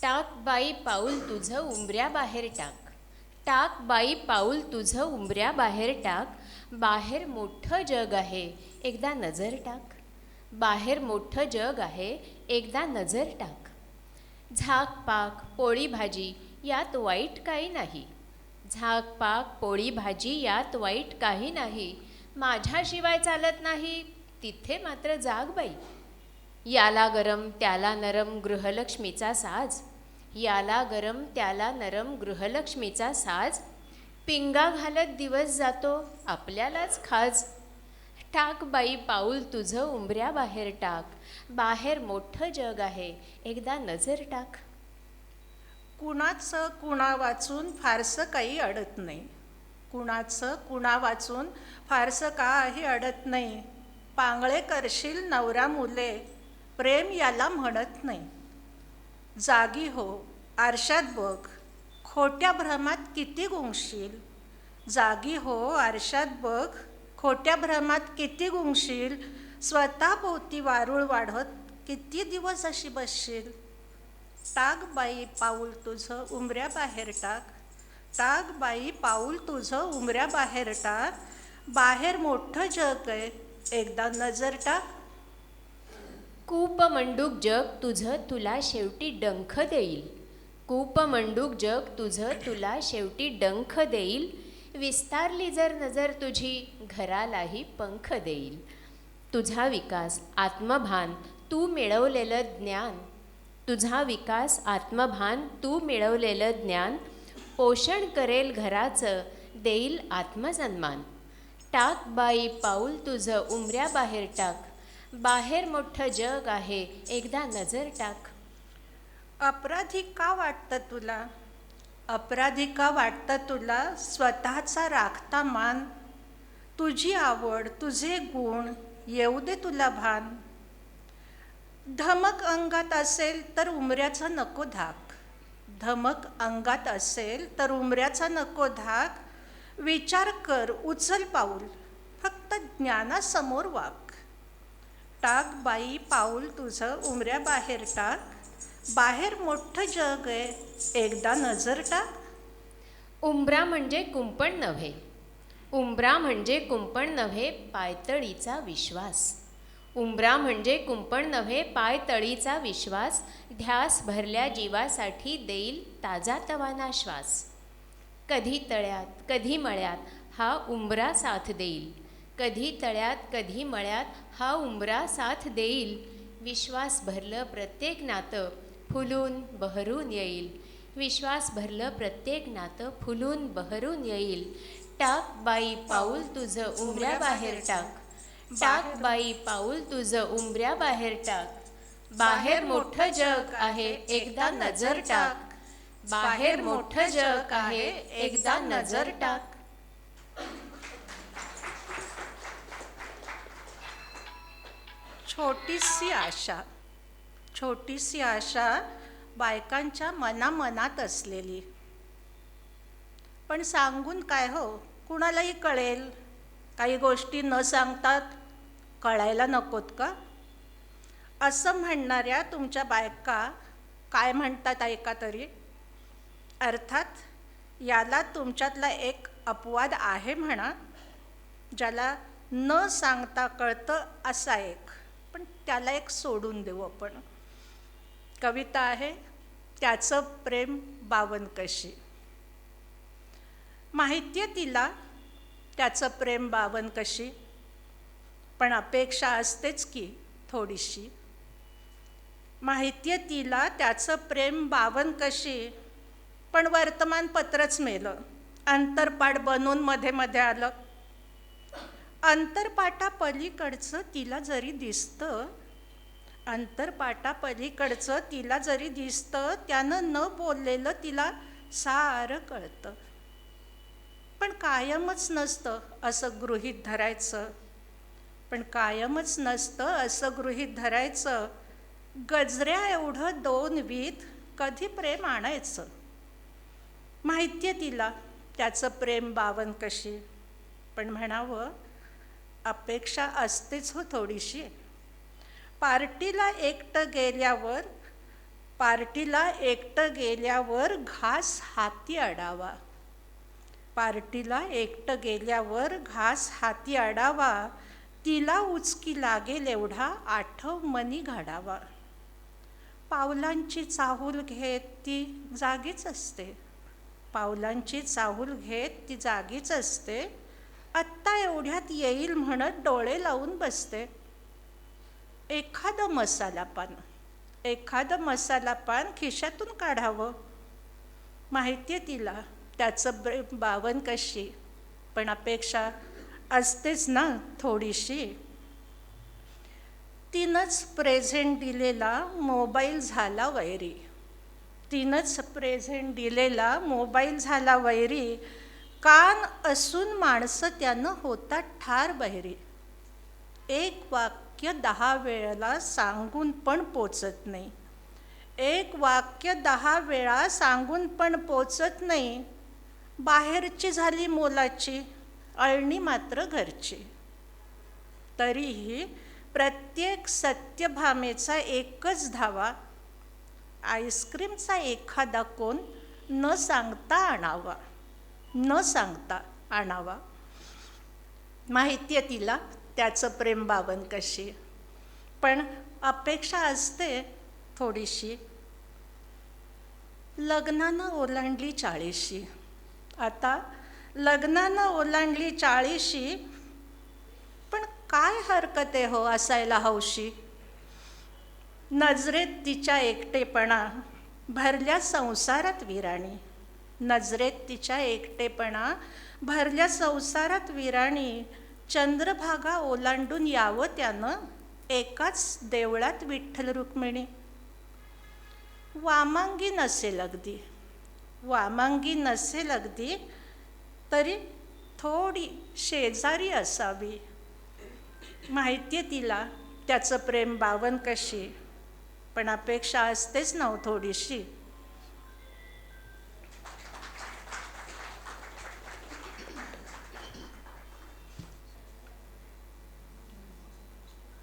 टाक बाई पाऊल तुझं उंबऱ्या बाहेर टाक. टाक बाई पाऊल तुझं उंबऱ्या बाहेर टाक. बाहेर मोठं जग आहे एकदा नजर टाक. बाहेर मोठं जग आहे एकदा नजर टाक. झाक पाक पोळी भाजी यात वाईट काही नाही. झाक पाक पोळी भाजी यात वाईट काही नाही. माझ्याशिवाय चालत नाही तिथे मात्र जाग बाई. याला गरम त्याला नरम गृहलक्ष्मीचा साज. याला गरम त्याला नरम गृहलक्ष्मीचा साज. पिंगा घालत दिवस जातो आपल्यालाच खाज. टाक बाई पाऊल तुझं उंबऱ्याबाहेर टाक, बाहेर मोठं जग आहे एकदा नजर टाक. कुणाचं कुणा वाचून फारसं काही अडत नाही, कुणाचं कुणा वाचून फारसं काही अडत नाही. पांगळे करशील नवरा मुले, प्रेम याला म्हणत नाही. जागी हो आरशात बघ, खोट्या भ्रमात किती गुंगशील. जागी हो आरशात बघ, खोट्या भ्रमात किती गुंगशील. स्वतः भोवती वारूळ वाढत किती दिवस अशी बसशील. टाक बाई पाऊल तुझं उंबऱ्याबाहेर टाक, टाक बाई पाऊल तुझं उंबऱ्याबाहेर टाक. बाहेर मोठं जग आहे एकदा नजर टाक. कूपमंडूक जग तुझं तुला शेवटी डंख देईल, कूपमंडूक जग तुझं तुला शेवटी डंख देईल. विस्तारली जर नजर तुझी घरालाही पंख देईल. तुझा विकास आत्मभान तू मिळवलेलं ज्ञान, तुझा विकास आत्मभान तू मिळवलेलं ज्ञान. पोषण करेल घराचं देईल आत्मसन्मान. टाक बाई पाऊल तुझं उंबऱ्याबाहेर टाक, बाहेर मोठं जग आहे एकदा नजर टाक. अपराधी का वाटतं तुला, अपराधी का वाटतं तुला स्वतःचा राखता मान. तुझी आवड तुझे गुण येऊ दे तुला भान. धमक अंगात असेल तर उमऱ्याचा नको धाक, धमक अंगात असेल तर उमऱ्याचा नको धाक. विचार कर उचल पाऊल फक्त ज्ञानासमोर वाक. टाक बाई पाऊल तुझं उमऱ्याबाहेर टाक, बाहेर मोठं जग आहे एकदा नजर टाक. उंबरा म्हणजे कुंपण नव्हे, उंबरा म्हणजे कुंपण नव्हे पायतळीचा विश्वास. उंबरा म्हणजे कुंपण नव्हे पायतळीचा विश्वास. ध्यास भरल्या जीवासाठी देईल ताजा तवाना श्वास. कधी तळ्यात कधी मळ्यात हा उंबरा साथ देईल, कधी तळ्यात कधी मळ्यात हा उंबरा साथ देईल. विश्वास भरलं प्रत्येक नातं फुलून बहरून येईल, विश्वास भरलं प्रत्येक नातं फुलून बहरून येईल. टाक बाई पाऊल तुझं उंबऱ्याबाहेर टाक, टाक बाई पाऊल तुझं उंबऱ्याबाहेर टाक. बाहेर मोठं जग आहे एकदा नजर टाक, बाहेर मोठं जग आहे एकदा नजर टाक. छोटीशी आशा, छोटीशी आशा बायकांच्या मनामनात असलेली. पण सांगून काय हो, कुणालाही कळेल. काही गोष्टी न सांगतात कळायला नकोत का. असं म्हणणाऱ्या तुमच्या बायका काय म्हणतात ऐका तरी. अर्थात याला तुमच्यातला एक अपवाद आहे म्हणा, ज्याला न सांगता कळतं असा एक. पण त्याला एक सोडून देऊ आपण. कविता आहे त्याचं प्रेम बावन कशी. माहिती आहे तिला त्याचं प्रेम बावन कशी, पण अपेक्षा असतेच की थोडीशी. माहिती आहे तिला त्याचं प्रेम बावन कशी, पण वर्तमानपत्रच मेलं, अंतरपाठ बनून मध्ये मध्ये आलं. अंतरपाठापलीकडचं तिला जरी दिसतं, अंतरपाठापलीकडचं तिला जरी दिसतं, त्यानं न बोललेलं तिला सारं कळतं. पण कायमच नसतं असं गृहीत धरायचं, पण कायमच नसतं असं गृहीत धरायचं. गजऱ्या एवढं दोन वीत कधी प्रेम आणायचं. माहिती आहे तिला त्याचं प्रेम बावन कशी, पण म्हणावं अपेक्षा असतेच हो थोडीशी. पार्टीला एकटं गेल्यावर, पार्टीला एकटं गेल्यावर घास हाती अडावा. पार्टीला एकटं गेल्यावर घास हाती अडावा. तिला उचकी लागेल एवढा आठव मनी घाडावा. पावलांची चाहूल घेत ती जागीच असते, पावलांची चाहूल घेत ती जागीच असते. आत्ता एवढ्यात येईल म्हणत डोळे लावून बसते. एखादं मसाला पान, एखादं मसाला पान खिशातून काढावं. माहिती आहे तिला त्याचं प्रेम बावन कशी, पण अपेक्षा असतेच ना थोडीशी. तिनंच प्रेझेंट दिलेला मोबाईल झाला वैरी. तिनंच प्रेझेंट दिलेला मोबाईल झाला वैरी. कान असून माणसं त्यानं होता ठार बहिरी. एक वाक्य 10 वेळेला सांगून पण पोचत नाही. एक वाक्य 10 वेळा सांगून पण पोचत नाही. बाहेरची झाली मोलाची, अळणी मात्र घरची. तरीही प्रत्येक सत्यभामेचा एकच धावा, आईस्क्रीमचा एखादा कोण न सांगता आणावा, न सांगता आणावा. माहिती आहे तिला त्याचं प्रेम बावन कशी, पण अपेक्षा असते थोडीशी. लग्नानं ओलांडली 40शी. आता लग्नानं ओलांडली 40शी, पण काय हरकत आहे हो असायला हौशी. नजरेत तिच्या एकटेपणा, भरल्या संसारात विराणी. नजरेत तिच्या एकटेपणा, भरल्या संसारात विराणी. चंद्रभागा ओलांडून यावं त्यानं एकाच देवळात विठ्ठल रुक्मिणी. वामांगी नसेल अगदी, वामांगी नसेल अगदी, तरी थोडी शेजारी असावी. माहिती आहे तिला त्याचं प्रेम बावन कशी, पण अपेक्षा असतेच ना थोडीशी.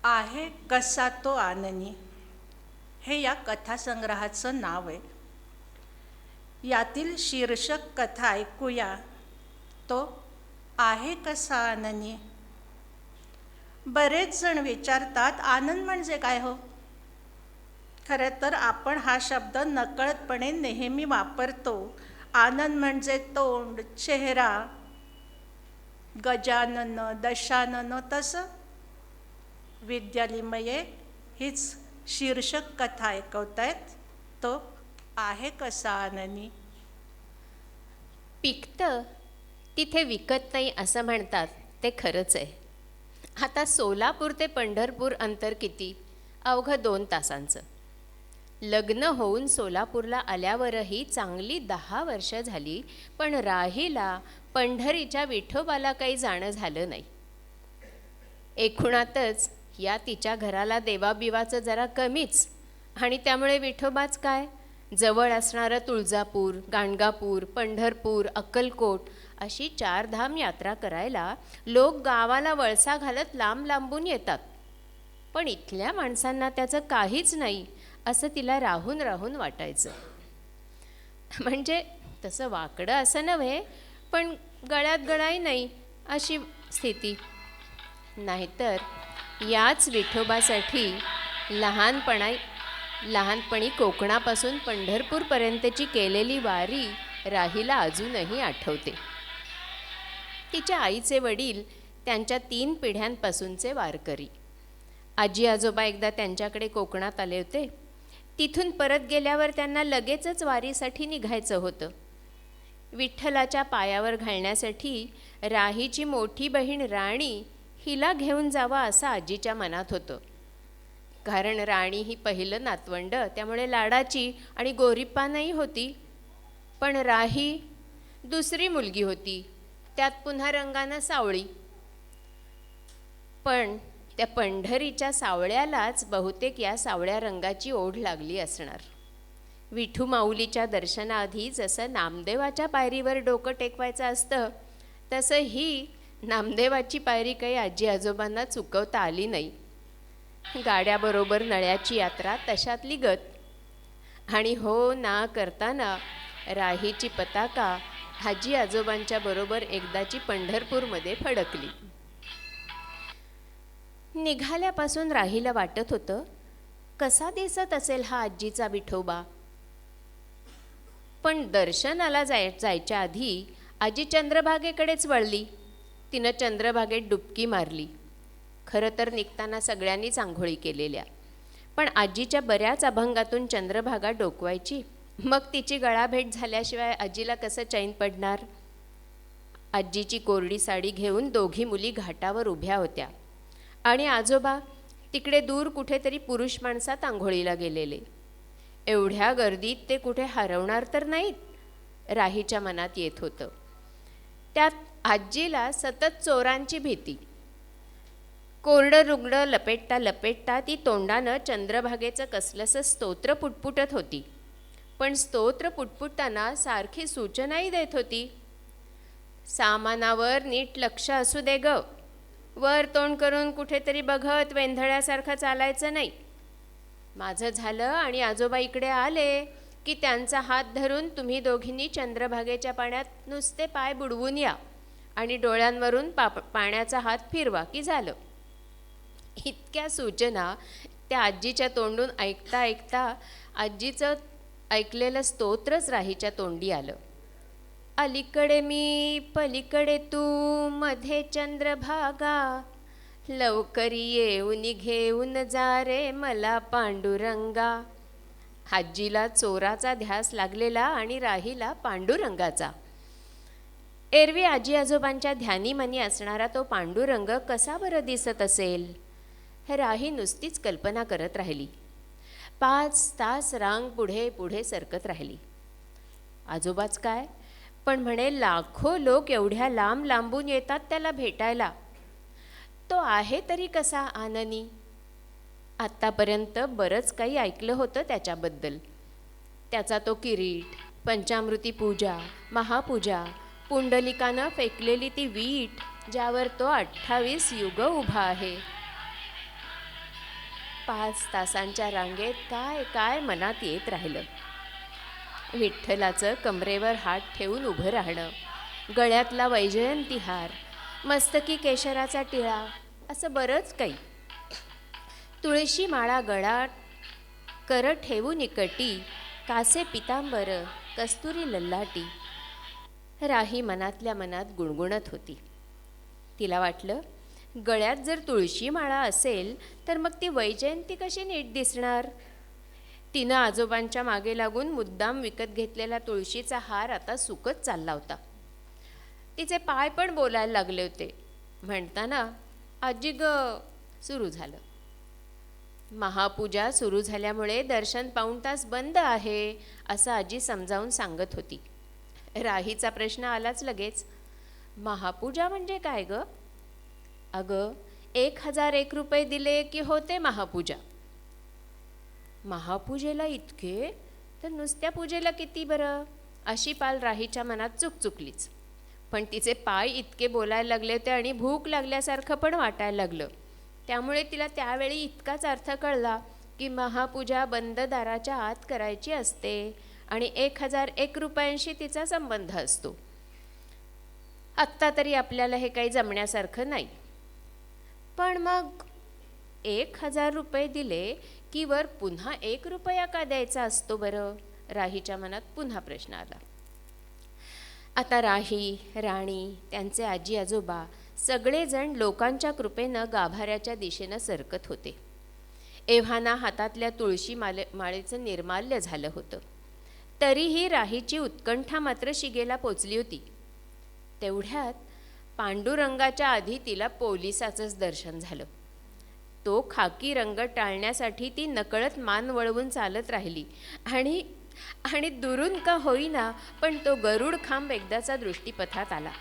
आहे कसा तो आननी, हे या कथासंग्रहाचं नाव आहे. यातील शीर्षक कथा ऐकूया, तो आहे कसा आननी. बरेच जण विचारतात आनंद म्हणजे काय हो. खरं तर आपण हा शब्द नकळतपणे नेहमी वापरतो. आनंद म्हणजे तोंड, चेहरा, गजानन, दशानन. तसं विद्यालिमये हीच शीर्षक कथा ऐकवतायत, तो आहे कसा आननी. पिकतं तिथे विकत नाही असं म्हणतात ते खरंच आहे. आता सोलापूर ते पंढरपूर अंतर किती? अवघं 2 तासांचं. लग्न होऊन सोलापूरला आल्यावरही चांगली 10 वर्ष झाली, पण राहीला पंढरीच्या विठोबाला काही जाणं झालं नाही. एकूणातच या तिच्या घराला देवाबिवाचं जरा कमीच, आणि त्यामुळे विठोबाच काय, जवळ असणारं तुळजापूर, गाणगापूर, पंढरपूर, अक्कलकोट अशी 4 धाम यात्रा करायला लोक गावाला वळसा घालत लांब लांबून येतात. पण इथल्या माणसांना त्याचं काहीच नाही असं तिला राहून राहून वाटायचं. म्हणजे तसं वाकडं असं नव्हे, पण गळ्यात गळाही नाही अशी स्थिती. नाहीतर याच विठोबासाठी लहानपणी कोकणापासून पंढरपूरपर्यंतची केलेली वारी राहीला अजूनही आठवते. तिच्या आईचे वडील त्यांच्या 3 पिढ्यांपासूनचे वारकरी. आजी आजोबा एकदा त्यांच्याकडे कोकणात आले होते. तिथून परत गेल्यावर त्यांना लगेचच वारीसाठी निघायचं होतं. विठ्ठलाच्या पायावर घालण्यासाठी राहीची मोठी बहीण राणी हिला घेऊन जावा असं आजीच्या मनात होतं. कारण राणी ही पहिलं नातवंड, त्यामुळे लाडाची आणि गोरीपानही होती. पण राही दुसरी मुलगी होती, त्यात पुन्हा रंगानं सावळी. पण त्या पंढरीच्या सावळ्यालाच बहुतेक या सावळ्या रंगाची ओढ लागली असणार. विठू माऊलीच्या दर्शनाआधी जसं नामदेवाच्या पायरीवर डोकं टेकवायचं असतं, तसं ही नामदेवाची पायरी काही आजी आजोबांना चुकवता आली नाही. गाड्याबरोबर नळ्याची यात्रा तशातली गत. आणि हो ना करताना राहीची पताका आजी आजोबांच्या बरोबर एकदाची पंढरपूरमध्ये फडकली. निघाल्यापासून राहीला वाटत होतं, कसा दिसत असेल हा आजीचा विठोबा. पण दर्शनाला जायच्या आधी आजी चंद्रभागेकडेच वळली. तिनं चंद्रभागेत डुबकी मारली. खरं तर निघताना सगळ्यांनीच आंघोळी केलेल्या, पण आजीच्या बऱ्याच अभंगातून चंद्रभागा डोकवायची. मग तिची गळाभेट झाल्याशिवाय आजीला कसं चैन पडणार. आजीची कोरडी साडी घेऊन दोघी मुली घाटावर उभ्या होत्या आणि आजोबा तिकडे दूर कुठेतरी पुरुष माणसात आंघोळीला गेलेले. एवढ्या गर्दीत ते कुठे हरवणार तर नाहीत, राहीच्या मनात येत होतं. त्यात आजीला सतत चोरांची भीती. कोरडं रुगडं लपेटता लपेटता ती तोंडानं चंद्रभागेचं कसलंसं स्तोत्र पुटपुटत होती. पण स्तोत्र पुटपुटताना सारखी सूचनाही देत होती. सामानावर नीट लक्ष असू दे ग, वर तोंड करून कुठेतरी बघत वेंधळ्यासारखं चालायचं नाही. माझं झालं आणि आजोबा इकडे आले की त्यांचा हात धरून तुम्ही दोघींनी चंद्रभागेच्या पाण्यात नुसते पाय बुडवून या आणि डोळ्यांवरून पाण्याचा हात फिरवा की झालं. इतक्या सूचना त्या आजीच्या तोंडून ऐकता ऐकता आजीचं ऐकलेलं स्तोत्रच राहीच्या तोंडी आलं. अलीकडे मी पलीकडे तू मध्ये चंद्रभागा, लवकरी येऊन घेऊन जा रे मला पांडुरंगा. आजीला चोराचा ध्यास लागलेला आणि राहीला पांडुरंगाचा. एरवी आजी आजोबांच्या ध्यानीमनी असणारा तो पांडुरंग कसा बरं दिसत असेल, राही नुसतीच कल्पना करत राहिली. 5 तास रांग पुढे पुढे सरकत राहिली. आजोबाच काय, पण म्हणे लाखो लोक एवढ्या लांब लांबून येतात त्याला भेटायला. तो आहे तरी कसा आननी. आत्तापर्यंत बरंच काही ऐकलं होतं त्याच्याबद्दल. त्याचा तो किरीट, पंचामृती पूजा, महापूजा, पुंडलिकानं फेकलेली ती वीट ज्यावर तो 28 युग उभा आहे. 5 तासांच्या रांगेत काय काय मनात येत राहिलं. विठ्ठलाचं कमरेवर हात ठेवून उभं राहणं, गळ्यातला वैजयंती हार, मस्तकी केशराचा टिळा, असं बरंच काही. तुळशी माळा गळात, कर ठेवून कटी, कासे पितांबर, कस्तुरी लल्लाटी. राही मनातल्या मनात गुणगुणत होती. तिला वाटलं, गळ्यात जर तुळशी माळा असेल तर मग ती वैजयंती कशी नीट दिसणार. तिनं आजोबांच्या मागे लागून मुद्दाम विकत घेतलेला तुळशीचा हार आता सुकत चालला होता. तिचे पाय पण बोलायला लागले होते. म्हणताना आजी ग सुरू झालं. महापूजा सुरू झाल्यामुळे दर्शन 1 तास बंद आहे असं आजी समजावून सांगत होती. राहीचा प्रश्न आलाच लगेच, महापूजा म्हणजे काय ग? अगं 1001 रुपये दिले की होते महापूजा. महापूजेला इतके, तर नुसत्या पूजेला किती बरं? अशी पाल राहीच्या मनात चुकचुकलीच. पण तिचे पाय इतके बोलायला लागले होते आणि भूक लागल्यासारखं पण वाटायला लागलं. त्यामुळे तिला त्यावेळी इतकाच अर्थ कळला की महापूजा बंद दाराच्या आत करायची असते आणि 1001 रुपयांशी तिचा संबंध असतो. आत्ता तरी आपल्याला हे काही जमण्यासारखं नाही. पण मग 1000 रुपये दिले की वर पुन्हा 1 रुपया का द्यायचा असतो बरं? राहीच्या मनात पुन्हा प्रश्न आला. आता राही, राणी, त्यांचे आजी आजोबा सगळेजण लोकांच्या कृपेनं गाभाऱ्याच्या दिशेनं सरकत होते. एव्हाना हातातल्या तुळशी माळेचं निर्माल्य झालं होतं. तरीही राहीची उत्कंठा मात्र शिगेला पोचली होती. तेवढ्यात पांडुरंगाच्या आधी तिला पोलिसाचंच दर्शन झालं. तो खाकी रंग टाळण्यासाठी ती नकळत मान वळवून चालत राहिली आणि दुरून का होईना पण तो गरुड खांब एकदाचा दृष्टीपथात आला.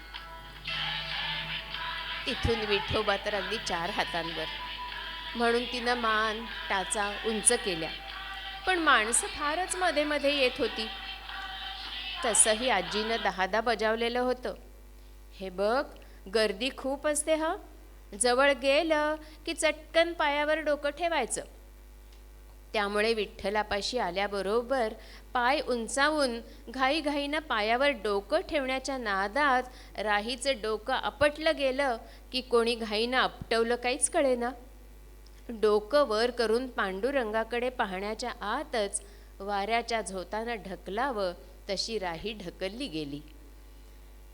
तिथून विठोबा तर अगदी 4 हातांवर. म्हणून तिनं मान टाचा उंच केल्या. पण माणसं फारच मध्ये मध्ये येत होती. तसंही आजीनं 10 बजावलेलं होतं. हे बघ, गर्दी खूप असते हा. जवळ गेलं की चटकन पायावर डोकं ठेवायचं. त्यामुळे विठ्ठलापाशी आल्याबरोबर पाय उंचावून घाईघाईनं पायावर डोकं ठेवण्याच्या नादात राहीचं डोकं आपटलं गेलं की कोणी घाईनं आपटवलं काहीच कळेना. डोकं वर करून पांडुरंगाकडे पाहण्याच्या आतच वाऱ्याच्या झोतानं ढकलावं तशी राही ढकलली गेली.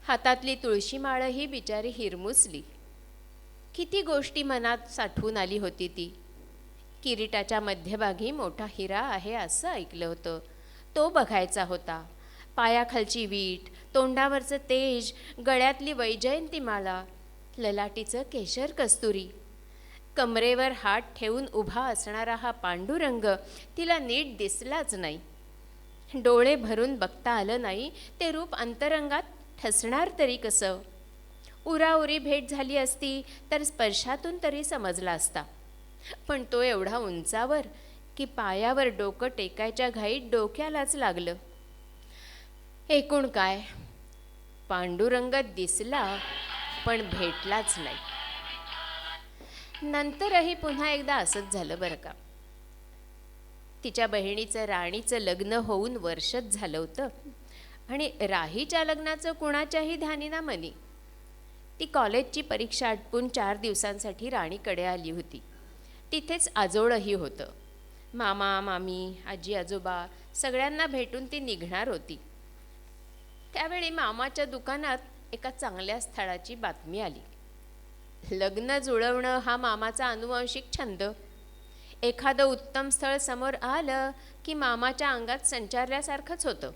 हातातली तुळशी माळही बिचारी हिरमुसली. किती गोष्टी मनात साठवून आली होती ती. किरीटाच्या मध्यभागी मोठा हिरा आहे असं ऐकलं होतं, तो बघायचा होता. पायाखालची वीट, तोंडावरचं तेज, गळ्यातली वैजयंतीमाला, ललाटीचं केशर कस्तुरी, कमरेवर हात ठेवून उभा असणारा हा पांडुरंग तिला नीट दिसलाच नाही. डोळे भरून बघता आलं नाही ते रूप अंतरंगात ठसणार तरी कसं. उराउरी भेट झाली असती तर स्पर्शातून तरी समजला असता, पण तो एवढा उंचावर की पायावर डोकं टेकायच्या घाईत डोक्यालाच लागलं. एकूण काय, पांडुरंग दिसला पण भेटलाच नाही. नंतरही पुन्हा एकदा असंच झालं बरं का. तिच्या बहिणीचं राणीचं लग्न होऊन वर्षच झालं होतं आणि राहीच्या लग्नाचं कुणाच्याही ध्यानीना मनी. ती कॉलेजची परीक्षा आटपून 4 दिवसांसाठी राणीकडे आली होती. तिथेच आजोळही होतं. मामा मामी आजी आजोबा सगळ्यांना भेटून ती निघणार होती. त्यावेळी मामाच्या दुकानात एका चांगल्या स्थळाची बातमी आली. लग्न जुळवणं हा मामाचा अनुवांशिक छंद. एखादं उत्तम स्थळ समोर आलं की मामाच्या अंगात संचारल्यासारखंच होतं.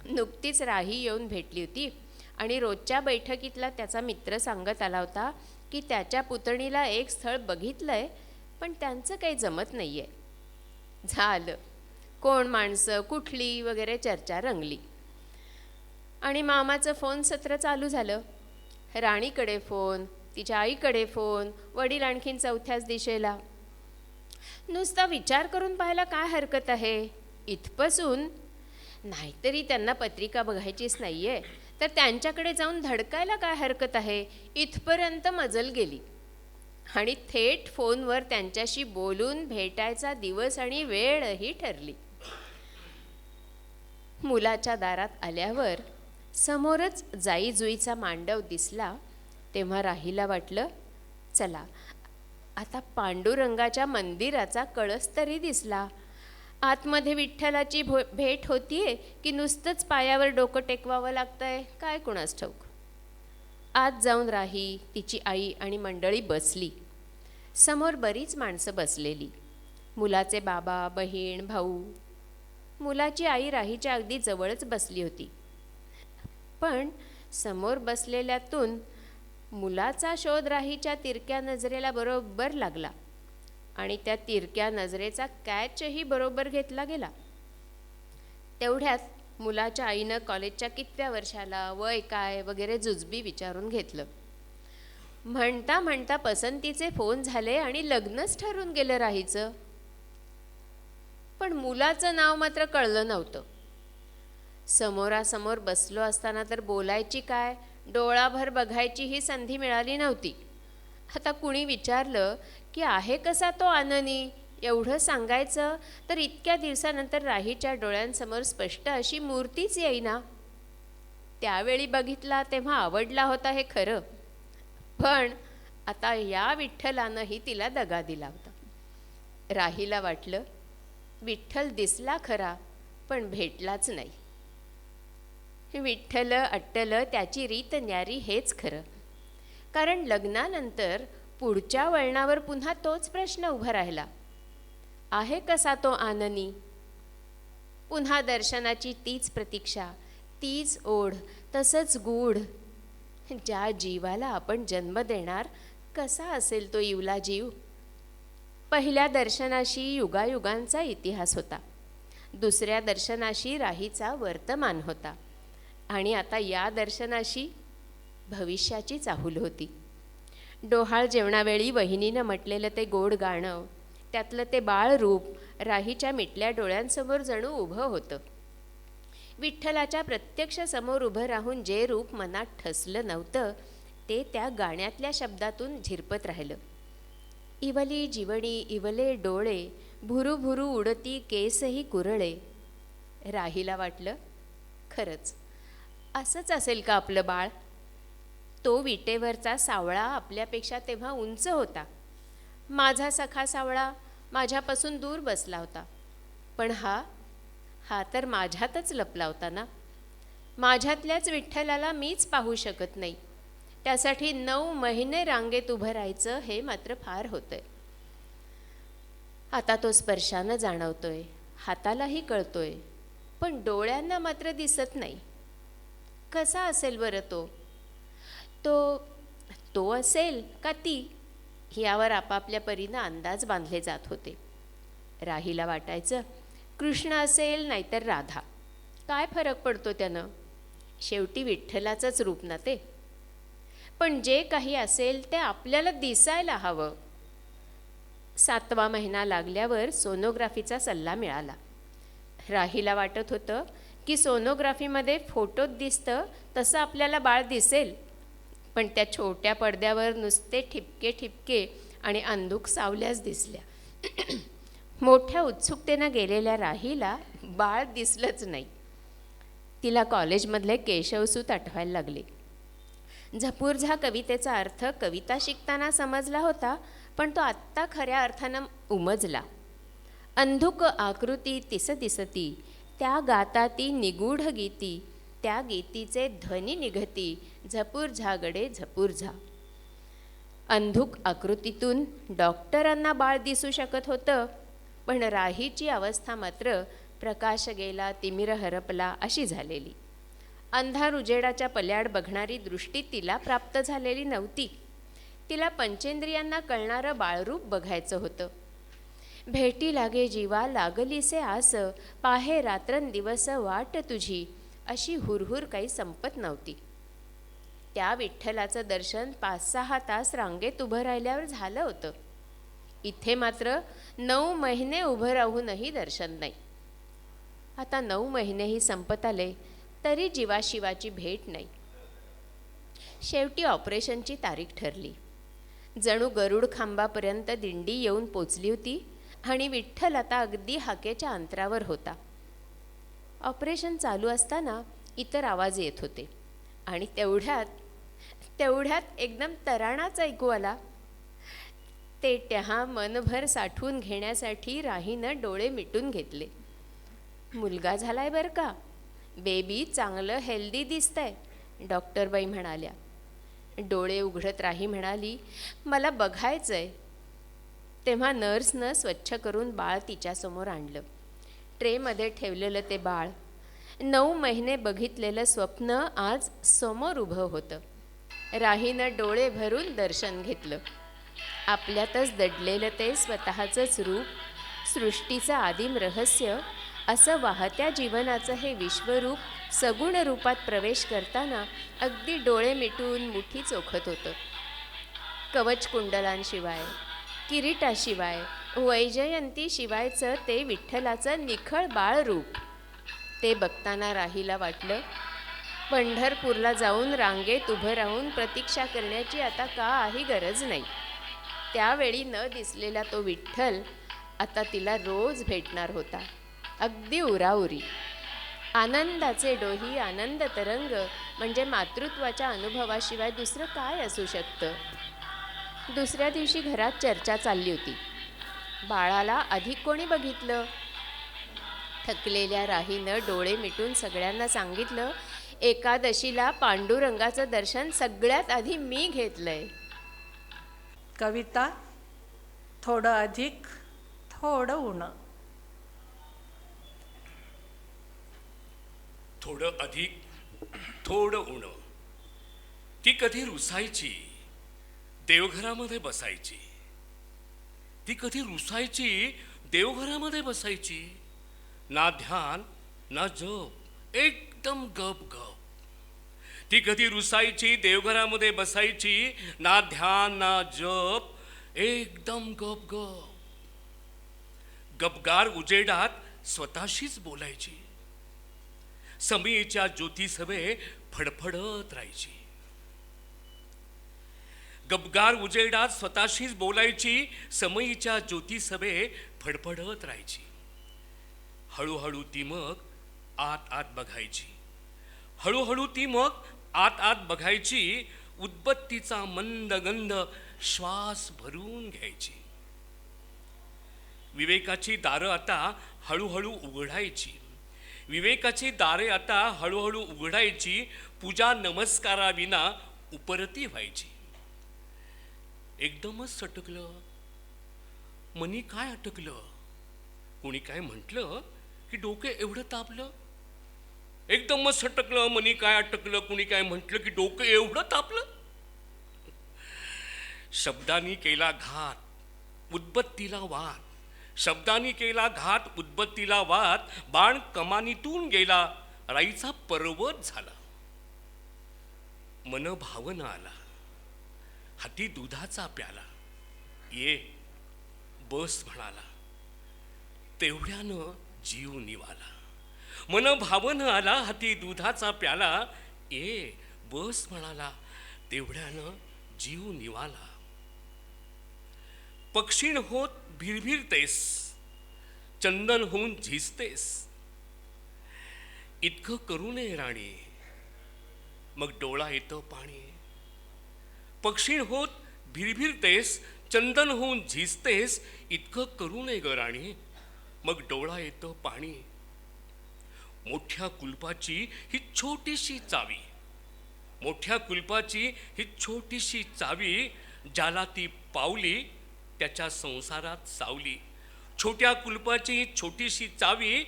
नुकतीच राही येऊन भेटली होती आणि रोजच्या बैठकीतला त्याचा मित्र सांगत आला होता की त्याच्या पुतणीला एक स्थळ बघितलंय पण त्यांचं काही जमत नाही आहे. झालं, कोण माणसं कुठली वगैरे चर्चा रंगली आणि मामाचं फोन सत्र चालू झालं. राणीकडे फोन, तिच्या आईकडे फोन, वडील आणखीन चौथ्याच दिशेला. नुसता विचार करून पाहायला काय हरकत आहे. इथपासून नाहीतरी त्यांना पत्रिका बघायचीच नाही आहे तर त्यांच्याकडे जाऊन धडकायला काय हरकत आहे, इथपर्यंत मजल गेली. आणि थेट फोनवर त्यांच्याशी बोलून भेटायचा दिवस आणि वेळही ठरली. मुलाच्या दारात आल्यावर समोरच जाईजुईचा मांडव दिसला तेव्हा राहीला वाटलं, चला आता पांडुरंगाच्या मंदिराचा कळस तरी दिसला. आतमध्ये विठ्ठलाची भेट होतीये की नुसतंच पायावर डोकं टेकवावं लागतंय काय कुणास ठाऊक. आत जाऊन राही, तिची आई आणि मंडळी बसली. समोर बरीच माणसं बसलेली. मुलाचे बाबा, बहीण, भाऊ. मुलाची आई राहीच्या अगदी जवळच बसली होती. पण समोर बसलेल्यातून मुलाचा शोध राहीच्या तिरक्या नजरेला बरोबर लागला आणि त्या तिरक्या नजरेचा कॅचही बरोबर घेतला गेला. तेवढ्यात मुलाच्या आईनं कॉलेजच्या कितव्या वर्षाला, वय काय वगैरे जुजबी विचारून घेतलं. म्हणता म्हणता पसंतीचे फोन झाले आणि लग्नच ठरून गेलं राहीचं. पण मुलाचं नाव मात्र कळलं नव्हतं. समोरासमोर बसलो असताना तर बोलायची काय, डोळाभर बघायची ही संधी मिळाली नव्हती. आता कुणी विचारलं की आहे कसा तो आननी, एवढं सांगायचं तर इतक्या दिवसानंतर राहीच्या डोळ्यांसमोर स्पष्ट अशी मूर्तीच येईना. त्यावेळी बघितला तेव्हा आवडला होता हे खरं, पण आता या विठ्ठलानंही तिला दगा दिला होता. राहीला वाटलं विठ्ठल दिसला खरा पण भेटलाच नाही. विठ्ठल अट्टल त्याची रीत न्यारी हेच खरं. कारण लग्नानंतर पुढच्या वळणावर पुन्हा तोच प्रश्न उभा राहिला, आहे कसा तो आननी. पुन्हा दर्शनाची तीच प्रतीक्षा, तीच ओढ, तसंच गूढ. ज्या जीवाला आपण जन्म देणार कसा असेल तो इवला जीव. पहिल्या दर्शनाशी युगायुगांचा इतिहास होता. दुसऱ्या दर्शनाशी राहीचा वर्तमान होता आणि आता या दर्शनाशी भविष्याची चाहूल होती. डोहाळ जेवणावेळी वहिनीनं म्हटलेलं ते गोड गाणं, त्यातलं ते बाळ रूप राहीच्या मिटल्या डोळ्यांसमोर जणू उभं होतं. विठ्ठलाच्या प्रत्यक्ष समोर उभं राहून जे रूप मनात ठसलं नव्हतं ते त्या गाण्यातल्या शब्दातून झिरपत राहिलं. इवली जीवणी इवले डोळे, भुरू भुरू उडती केसही कुरळे. राहीला वाटलं खरंच असंच असेल का आपलं बाळ. तो विटेवरचा सावळा आपल्यापेक्षा तेव्हा उंच होता. माझा सखा सावळा माझ्यापासून दूर बसला होता, पण हा तर माझ्यातच लपला होता ना. माझ्यातल्याच विठ्ठलाला मीच पाहू शकत नाही. त्यासाठी 9 महिने रांगेत उभं राहायचं हे मात्र फार होतंय. आता तो स्पर्शानं जाणवतोय, हातालाही कळतोय. पण डोळ्यांना मात्र दिसत नाही. कसा असेल बरं तो? तो तो असेल का ती? यावर आपापल्या परीनं अंदाज बांधले जात होते. राहीला वाटायचं कृष्ण असेल नाहीतर राधा, काय फरक पडतो त्यानं, शेवटी विठ्ठलाचंच रूप ना ते. पण जे काही असेल ते आपल्याला दिसायला हवं. 7वा महिना लागल्यावर सोनोग्राफीचा सल्ला मिळाला. राहीला वाटत होतं की सोनोग्राफीमध्ये फोटोत दिसतं तसं आपल्याला बाळ दिसेल, पण त्या छोट्या पडद्यावर नुसते ठिपके ठिपके आणि अंधूक सावल्याच दिसल्या. मोठ्या उत्सुकतेनं गेलेल्या राहीला बाळ दिसलंच नाही. तिला कॉलेजमधले केशवसूत आठवायला लागले. झपूर्झा कवितेचा अर्थ कविता शिकताना समजला होता, पण तो आत्ता खऱ्या अर्थानं उमजला. अंधुक आकृती तिस दिसती, त्या गाता ती निगूढ गीती, त्या गीतीचे ध्वनी निघती, झपूर्झा गडे झपूर्झा. अंधुक आकृतीतून डॉक्टरांना बाळ दिसू शकत होतं, पण राहीची अवस्था मात्र प्रकाश गेला तिमिर हरपला अशी झालेली. अंधार उजेडाच्या पल्याड बघणारी दृष्टी तिला प्राप्त झालेली नव्हती. तिला पंचेंद्रियांना कळणारं बाळरूप बघायचं होतं. भेटी लागे जीवा लागलीसे आस, पाहे रात्रंदिवस वाट तुझी, अशी हुरहुर काही संपत नव्हती. त्या विठ्ठलाचं दर्शन 5-6 तास रांगेत उभं राहिल्यावर झालं होतं. इथे मात्र 9 महिने उभं राहूनही दर्शन नाही. आता 9 महिनेही संपत आले तरी जीवाशिवाची भेट नाही. शेवटी ऑपरेशनची तारीख ठरली. जणू गरुड खांबापर्यंत दिंडी येऊन पोचली होती आणि विठ्ठल आता अगदी हाकेच्या अंतरावर होता. ऑपरेशन चालू असताना इतर आवाज येत होते आणि तेवढ्यात एकदम तराणाच ऐकू आला. ते टहा मनभर साठवून घेण्यासाठी राहीनं डोळे मिटून घेतले. मुलगा झालाय बरं का, बेबी चांगलं हेल्दी दिसतंय, डॉक्टरबाई म्हणाल्या. डोळे उघडत राही म्हणाली, मला बघायचंय. तेव्हा नर्सनं स्वच्छ करून बाळ तिच्यासमोर आणलं. ट्रेमध्ये ठेवलेलं ते बाळ, 9 महिने बघितलेलं स्वप्न आज समोर उभं होतं. राहीनं डोळे भरून दर्शन घेतलं. आपल्यातच दडलेलं ते स्वतःचंच रूप, सृष्टीचं आदिम रहस्य, असं वाहत्या जीवनाचं हे विश्वरूप सगुण रूपात प्रवेश करताना अगदी डोळे मिटून मुठी चोखत होतं. कवच कुंडलांशिवाय, किरीटाशिवाय, वैजयंतीशिवायचं ते विठ्ठलाचं निखळ बाळरूप. ते बघताना राहीला वाटलं, पंढरपूरला जाऊन रांगेत उभं राहून प्रतीक्षा करण्याची आता काही गरज नाही. त्यावेळी न दिसलेला तो विठ्ठल आता तिला रोज भेटणार होता, अगदी उराउरी. आनंदाचे डोही, आनंद तरंग म्हणजे मातृत्वाच्या अनुभवाशिवाय दुसरं काय असू शकतं. दुसऱ्या दिवशी घरात चर्चा चालली होती. बाळाला अधिक कोणी बघितलं? थकलेल्या राहीनं डोळे मिटून सगळ्यांना सांगितलं, एकादशीला पांडुरंगाचं दर्शन सगळ्यात आधी मी घेतलंय. कविता थोडं अधिक थोडं उणं. थोडं अधिक थोडं उणं. ती कधी रुसायची, देवघरामध्ये बसायची. ती कधी रुसायची, देवघरामध्ये बसायची. ना ध्यान ना जप, एकदम गप गप. ती कधी रुसायची, देवघरामध्ये बसायची. ना ध्यान ना जप, एकदम गप गप. गपगार उजेडात स्वतःशीच बोलायची. समयीच्या ज्योतिसवे फडफडत राहायची. गपगार उजेडात स्वतःशीच बोलायची, समयीच्या ज्योतिसवे फडफडत राहायची. हळूहळू ती मग आत आत बघायची. हळूहळू ती मग आत आत बघायची. उदबत्तीचा मंद गंध श्वास भरून घ्यायची. विवेकाची दारं आता हळूहळू उघडायची. विवेकाची दारे आता हळूहळू उघडायची. पूजा नमस्काराविना उपरती व्हायची. एकदमच सटकलं. मनी काय अटकलं. कोणी काय म्हटलं की डोके एवढं तापलं. एकदमच सटकलं, मनी काय अटकलं, कुणी काय म्हटलं की डोकं एवढं तापलं. शब्दांनी केला घात, उद्बत्तीला वाद. शब्दांनी केला घात, उद्बत्तीला वाद. बाण कमानीतून गेला, राईचा पर्वत झाला. मन भावन आला, हाती दुधाचा प्याला. ये बस म्हणाला, तेवढ्यानं जीव निवाला. मन भावन आला, हाती दुधाचा प्याला. ये बस म्हणाला, तेवढ्यानं जीव निवाला. पक्षीण होत भिरभिरतेस, चंदन होऊन झिजतेस. इतकं करू नये राणी, मग डोळा येतं पाणी. पक्षीण होत भिरभिरतेस, चंदन होऊन झिजतेस. इतकं करू नये ग राणी, मग डोळा येतं पाणी. मोठ्या कुलपाची ही छोटीशी चावी, मोठ्या कुलपाची ही छोटीशी चावी. ज्याला ती पावली त्याच्या संसारात सावली. छोट्या कुलपाची ही छोटीशी चावी,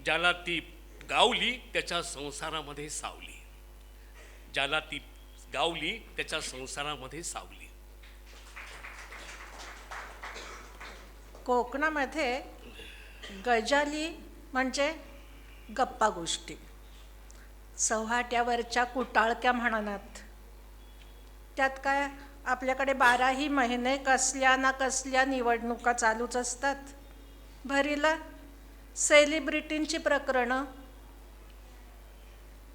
ज्याला ती गावली त्याच्या संसारामध्ये सावली. ज्याला ती गावली त्याच्या संसारामध्ये सावली. कोकणामध्ये गजाली म्हणजे गप्पा गोष्टी, चव्हाट्यावरच्या कुटाळक्या म्हणतात. त्यात काय, आपल्याकडे 12ही महिने कसल्या ना कसल्या निवडणुका चालूच असतात. भरीला सेलिब्रिटींची प्रकरणं.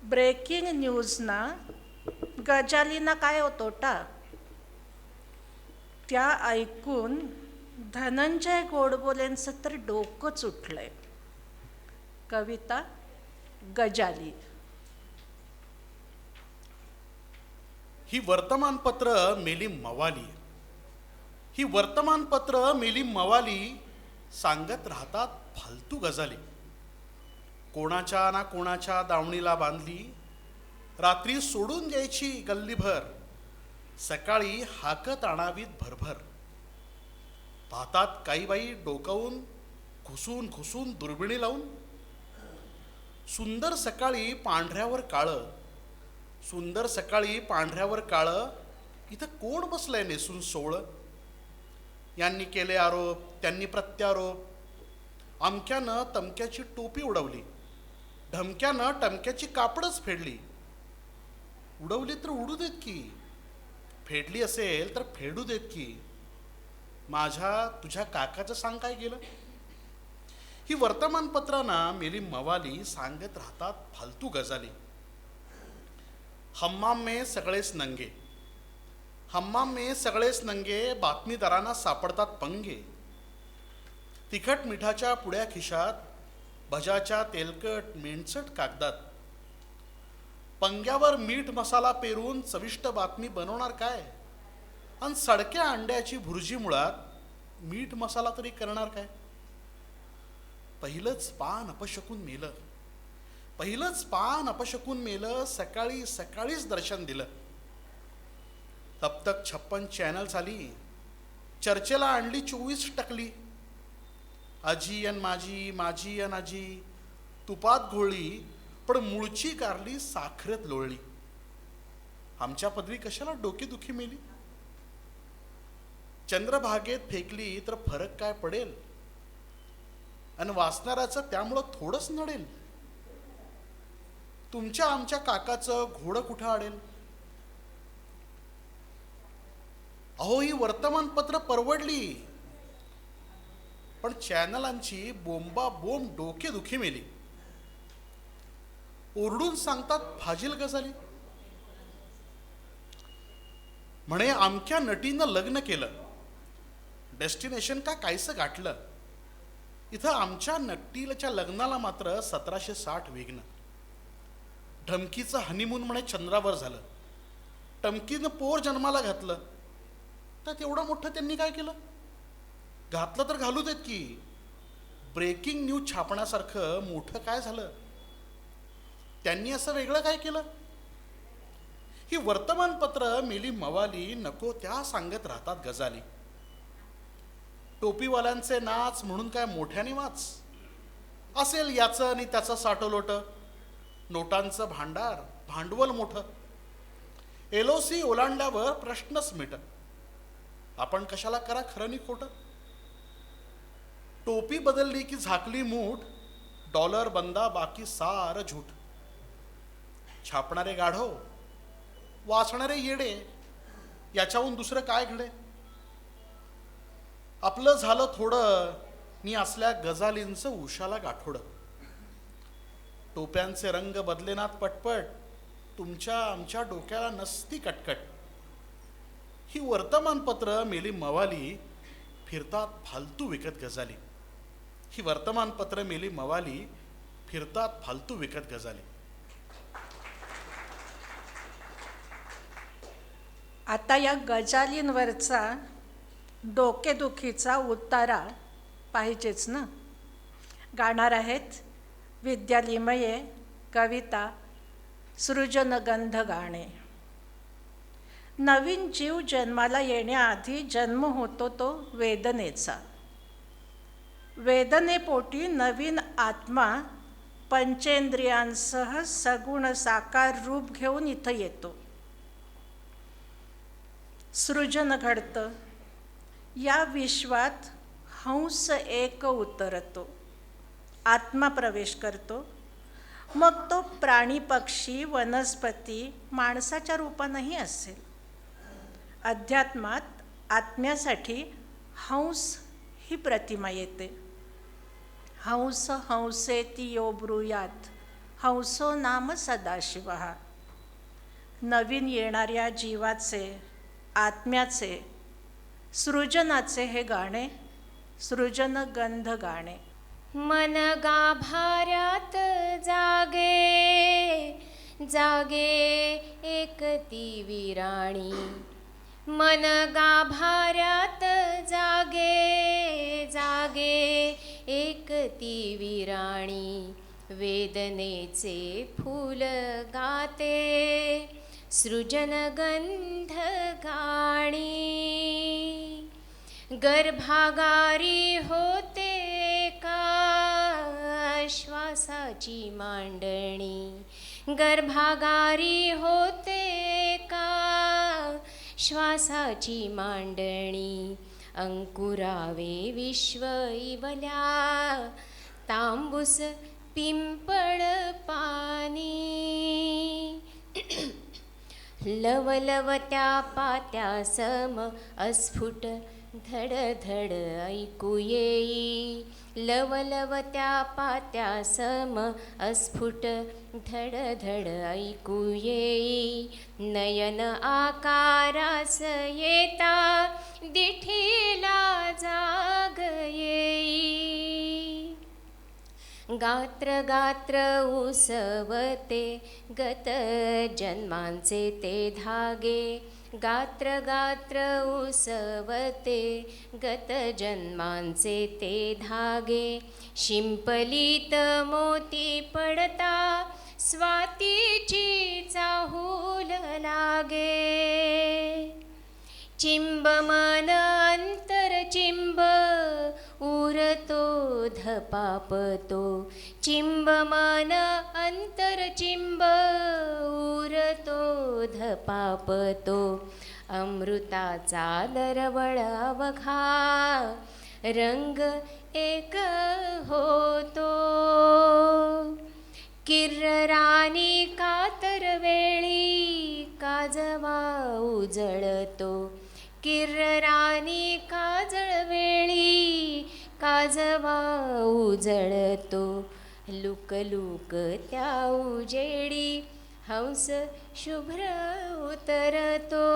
ब्रेकिंग न्यूजना गजालीना काय होतो टा, त्या ऐकून धनंजय गोडबोलेंचं तर डोकंच उठलंय. कविता गजाली. ही वर्तमानपत्र मेली मवाली, ही वर्तमानपत्र मेली मवाली. सांगत राहतात फालतू गजाली. कोणाच्या ना कोणाच्या दावणीला बांधली, रात्री सोडून द्यायची गल्लीभर. सकाळी हाकत आणावीत भरभर. पाहतात काही बाई डोकावून, खुसून खुसून दुर्बिणी लावून. सुंदर सकाळी पांढऱ्यावर काळं, सुंदर सकाळी पांढऱ्यावर काळं. इथं कोण बसलंय नेसून सोवळं. यांनी केले आरोप, त्यांनी प्रत्यारोप. अमक्यानं तमक्याची टोपी उडवली, ढमक्यानं टमक्याची कापडच फेडली. उडवली तर उडू देत की, फेडली असेल तर फेडू देत की. माझ्या तुझ्या काकाचं सांग काय गेलं. ही वर्तमानपत्रांना मेली मवाली. सांगत राहतात फालतू गजाली. हम्माम में सगळेच नंगे, हम्माम में सगळेच नंगे. बातमीदारांना सापडतात पंगे. तिखट मिठाच्या पुड्या खिशात, भजाच्या तेलकट मेणचट कागदात. पंग्यावर मीठ मसाला पेरून चविष्ट बातमी बनवणार काय. आणि सडक्या अंड्याची भुर्जी मुळात मीठ मसाला तरी करणार काय. पहिलंच पान अपशकून मेलं, पहिलंच पान अपशकून मेलं. सकाळी सकाळीच दर्शन दिलं. तब तक 56 चॅनल झाली, चर्चेला आणली 24 टकली. आजी अन माझी, माझी अन आजी तुपात घोळली, पण मूळची कारली साखरेत लोळली. आमच्या पदरी कशाला डोकेदुखी मेली. चंद्रभागेत फेकली तर फरक काय पडेल, आणि वाचणाऱ्याचं त्यामुळं थोडंच नडेल. तुमच्या आमच्या काकाचं घोडं कुठं अडेल. अहो ही वर्तमानपत्र परवडली, पण चॅनलांची बोंबा बोंब डोकेदुखी मेली. ओरडून सांगतात फाजील गजाली. म्हणे अमक्या नटीनं लग्न केलं, डेस्टिनेशन का कायचं गाठलं. इथं आमच्या नटीच्या लग्नाला मात्र 1760 विघ्न. ढमकीचं हनीमून म्हणे चंद्रावर झालं. टमकीनं पोर जन्माला घातलं, तर तेवढं मोठं त्यांनी काय केलं. घातलं तर घालू देत की. ब्रेकिंग न्यूज छापण्यासारखं मोठं काय झालं. त्यांनी असं वेगळं काय केलं. ही वर्तमानपत्र मेली मवाली. नको त्या सांगत राहतात गजाली. टोपीवाल्यांचे नाच म्हणून काय मोठ्याने वाच. असेल याचं आणि त्याचं साठोलोट. नोटांचं भांडार, भांडवल मोठं. LOC ओलांडल्यावर प्रश्नच मिट. आपण कशाला करा खरं नाही खोटं. टोपी बदलली की झाकली मूठ, डॉलर बंदा बाकी सारं झूठ. छापणारे गाढव, वाचणारे येडे, याच्याहून दुसरं काय घडे. आपलं झालं थोडं नि असल्या गजालींचं उशाला गाठोडं. टोप्यांचे रंग बदलेनात पटपट, तुमच्या आमच्या डोक्याला नसती कटकट. ही वर्तमानपत्र मेली मवाली, फिरतात फालतू विकत गजाली. ही वर्तमानपत्र मेली मवाली, फिरतात फालतू विकत गजाली. आता या गजालींवरचा डोकेदुखीचा उतारा पाहिजेच ना. गाणार आहेत विद्यालिमये, कविता, सृजनगंध गाणे. नवीन जीव जन्माला येण्याआधी जन्म होतो तो वेदनेचा. वेदनेपोटी नवीन आत्मा पंचेंद्रियांसह सगुण साकार रूप घेऊन इथं येतो. सृजन घडतं. या विश्वात हंस एक उतरतो, आत्मा प्रवेश करतो. मग तो प्राणी, पक्षी, वनस्पती, माणसाच्या रूपानंही असेल. अध्यात्मात आत्म्यासाठी हंस ही प्रतिमा येते. हंस हंसेती यो ब्रूयात, हंसो नाम सदाशिवः. नवीन येणाऱ्या जीवाचे, आत्म्याचे, सृजनाचे हे गाणे, सृजनगंध गाणे. मन गाभाऱ्यात जागे जागे एकती विराणी. मन गाभाऱ्यात जागे जागे एकती विराणी. वेदनेचे फूल गाते सृजनगंध गाणी. गर्भागारी होते का श्वासाची मांडणी. गर्भागारी होते का श्वासाची मांडणी. अंकुरावे विश्व इवल्या तांबूस पिंपळ पानी. लवलवत्या पात्या सम अस्फुट धड धड ऐकू येई. लवलवत्या पात्या सम अस्फुट धड धड ऐकू येई. नयन आकारास येता दिठीला जाग येई. गात्र गात्र उसवते गत जन्मांचे ते धागे. गात्र गात्र उसवते गत जन्मांचे ते धागे. शिंपलीत मोती पडता स्वातीची चाहूल लागे. चिंब मन अंतर चिंब उरतो धपापतो. चिंब मन अंतर चिंब उरतो धपापतो. अमृताचा दरवळ अवघा रंग एक होतो. किर्ररानी कातर वेळी काजवा उजळतो. किर्ररानी काजळ वेळी काजवा उजळतो. लुक लुक त्या उजेडी हंस शुभ्र उतरतो.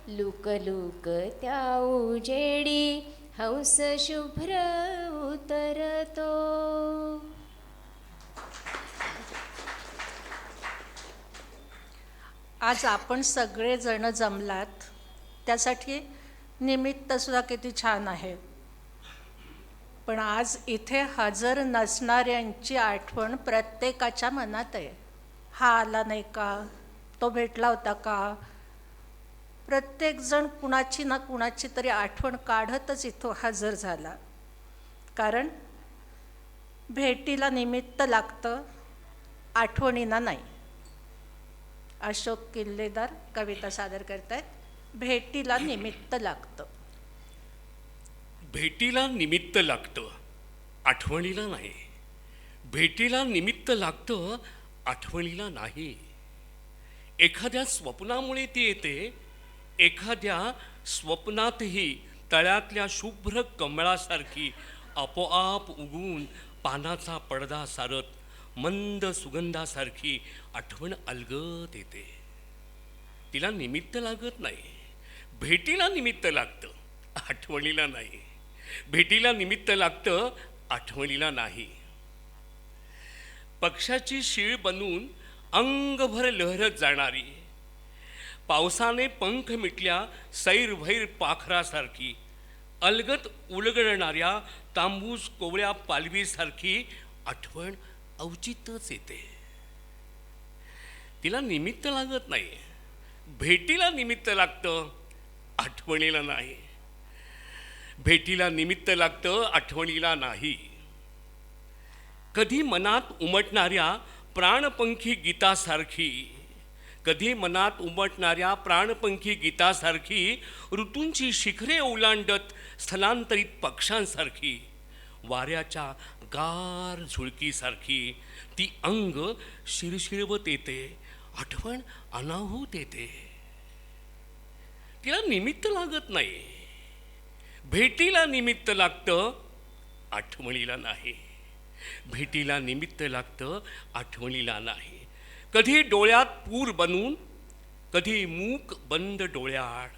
लुक लुक त्या उजेडी हंस शुभ्र उतरतो. आज आपण सगळेजण जमलात त्यासाठी निमित्त सुद्धा किती छान आहे. पण आज इथे हजर नसणाऱ्यांची आठवण प्रत्येकाच्या मनात आहे. हा आला नाही का, तो भेटला होता का. प्रत्येकजण कुणाची ना कुणाची तरी आठवण काढतच इथं हजर झाला. कारण भेटीला निमित्त लागतं, आठवणींना नाही. अशोक किल्लेदार कविता सादर करतायत. भेटीला निमित्त लागतं. भेटीला निमित्त लागतं, आठवणीला नाही. भेटीला निमित्त लागतं, आठवणीला नाही. एखाद्या स्वप्नामुळे ती येते, एखाद्या स्वप्नातही तळ्यातल्या शुभ्र कमळासारखी आपोआप उगवून पानाचा पडदा सारत मंद सुगंधासारखी आठवण अलगद येते. तिला निमित्त लागत नाही. भेटीला निमित्त लागतं, आठवणीला नाही. भेटीला निमित्त लागतं, आठवणीला नाही. पक्षाची शीळ बनून अंगभर लहरत जाणारी, पावसाने पंख मिटल्या सैरभैर पाखरासारखी, अलगत उलगडणाऱ्या तांबूस कोवळ्या पालवीसारखी आठवण अवचितच येते. तिला निमित्त लागत नाही. भेटीला निमित्त लागतं, आठवणीला नाही. भेटीला निमित्त लागतं, आठवणीला नाही. कधी मनात उमटणाऱ्या प्राणपंखी गीतासारखी, कधी मनात उमटणाऱ्या प्राणपंखी गीतासारखी, ऋतूंची शिखरे ओलांडत स्थलांतरित पक्ष्यांसारखी, वाऱ्याच्या गार झुळकीसारखी ती अंग शिरशिरवत येते, आठवण अनाहूत येते. तिला निमित्त लागत नाही. भेटीला निमित्त लागतं, आठवणीला नाही. भेटीला निमित्त लागतं, आठवणीला नाही. कधी डोळ्यात पूर बनून, कधी मूक बंद डोळ्याआड,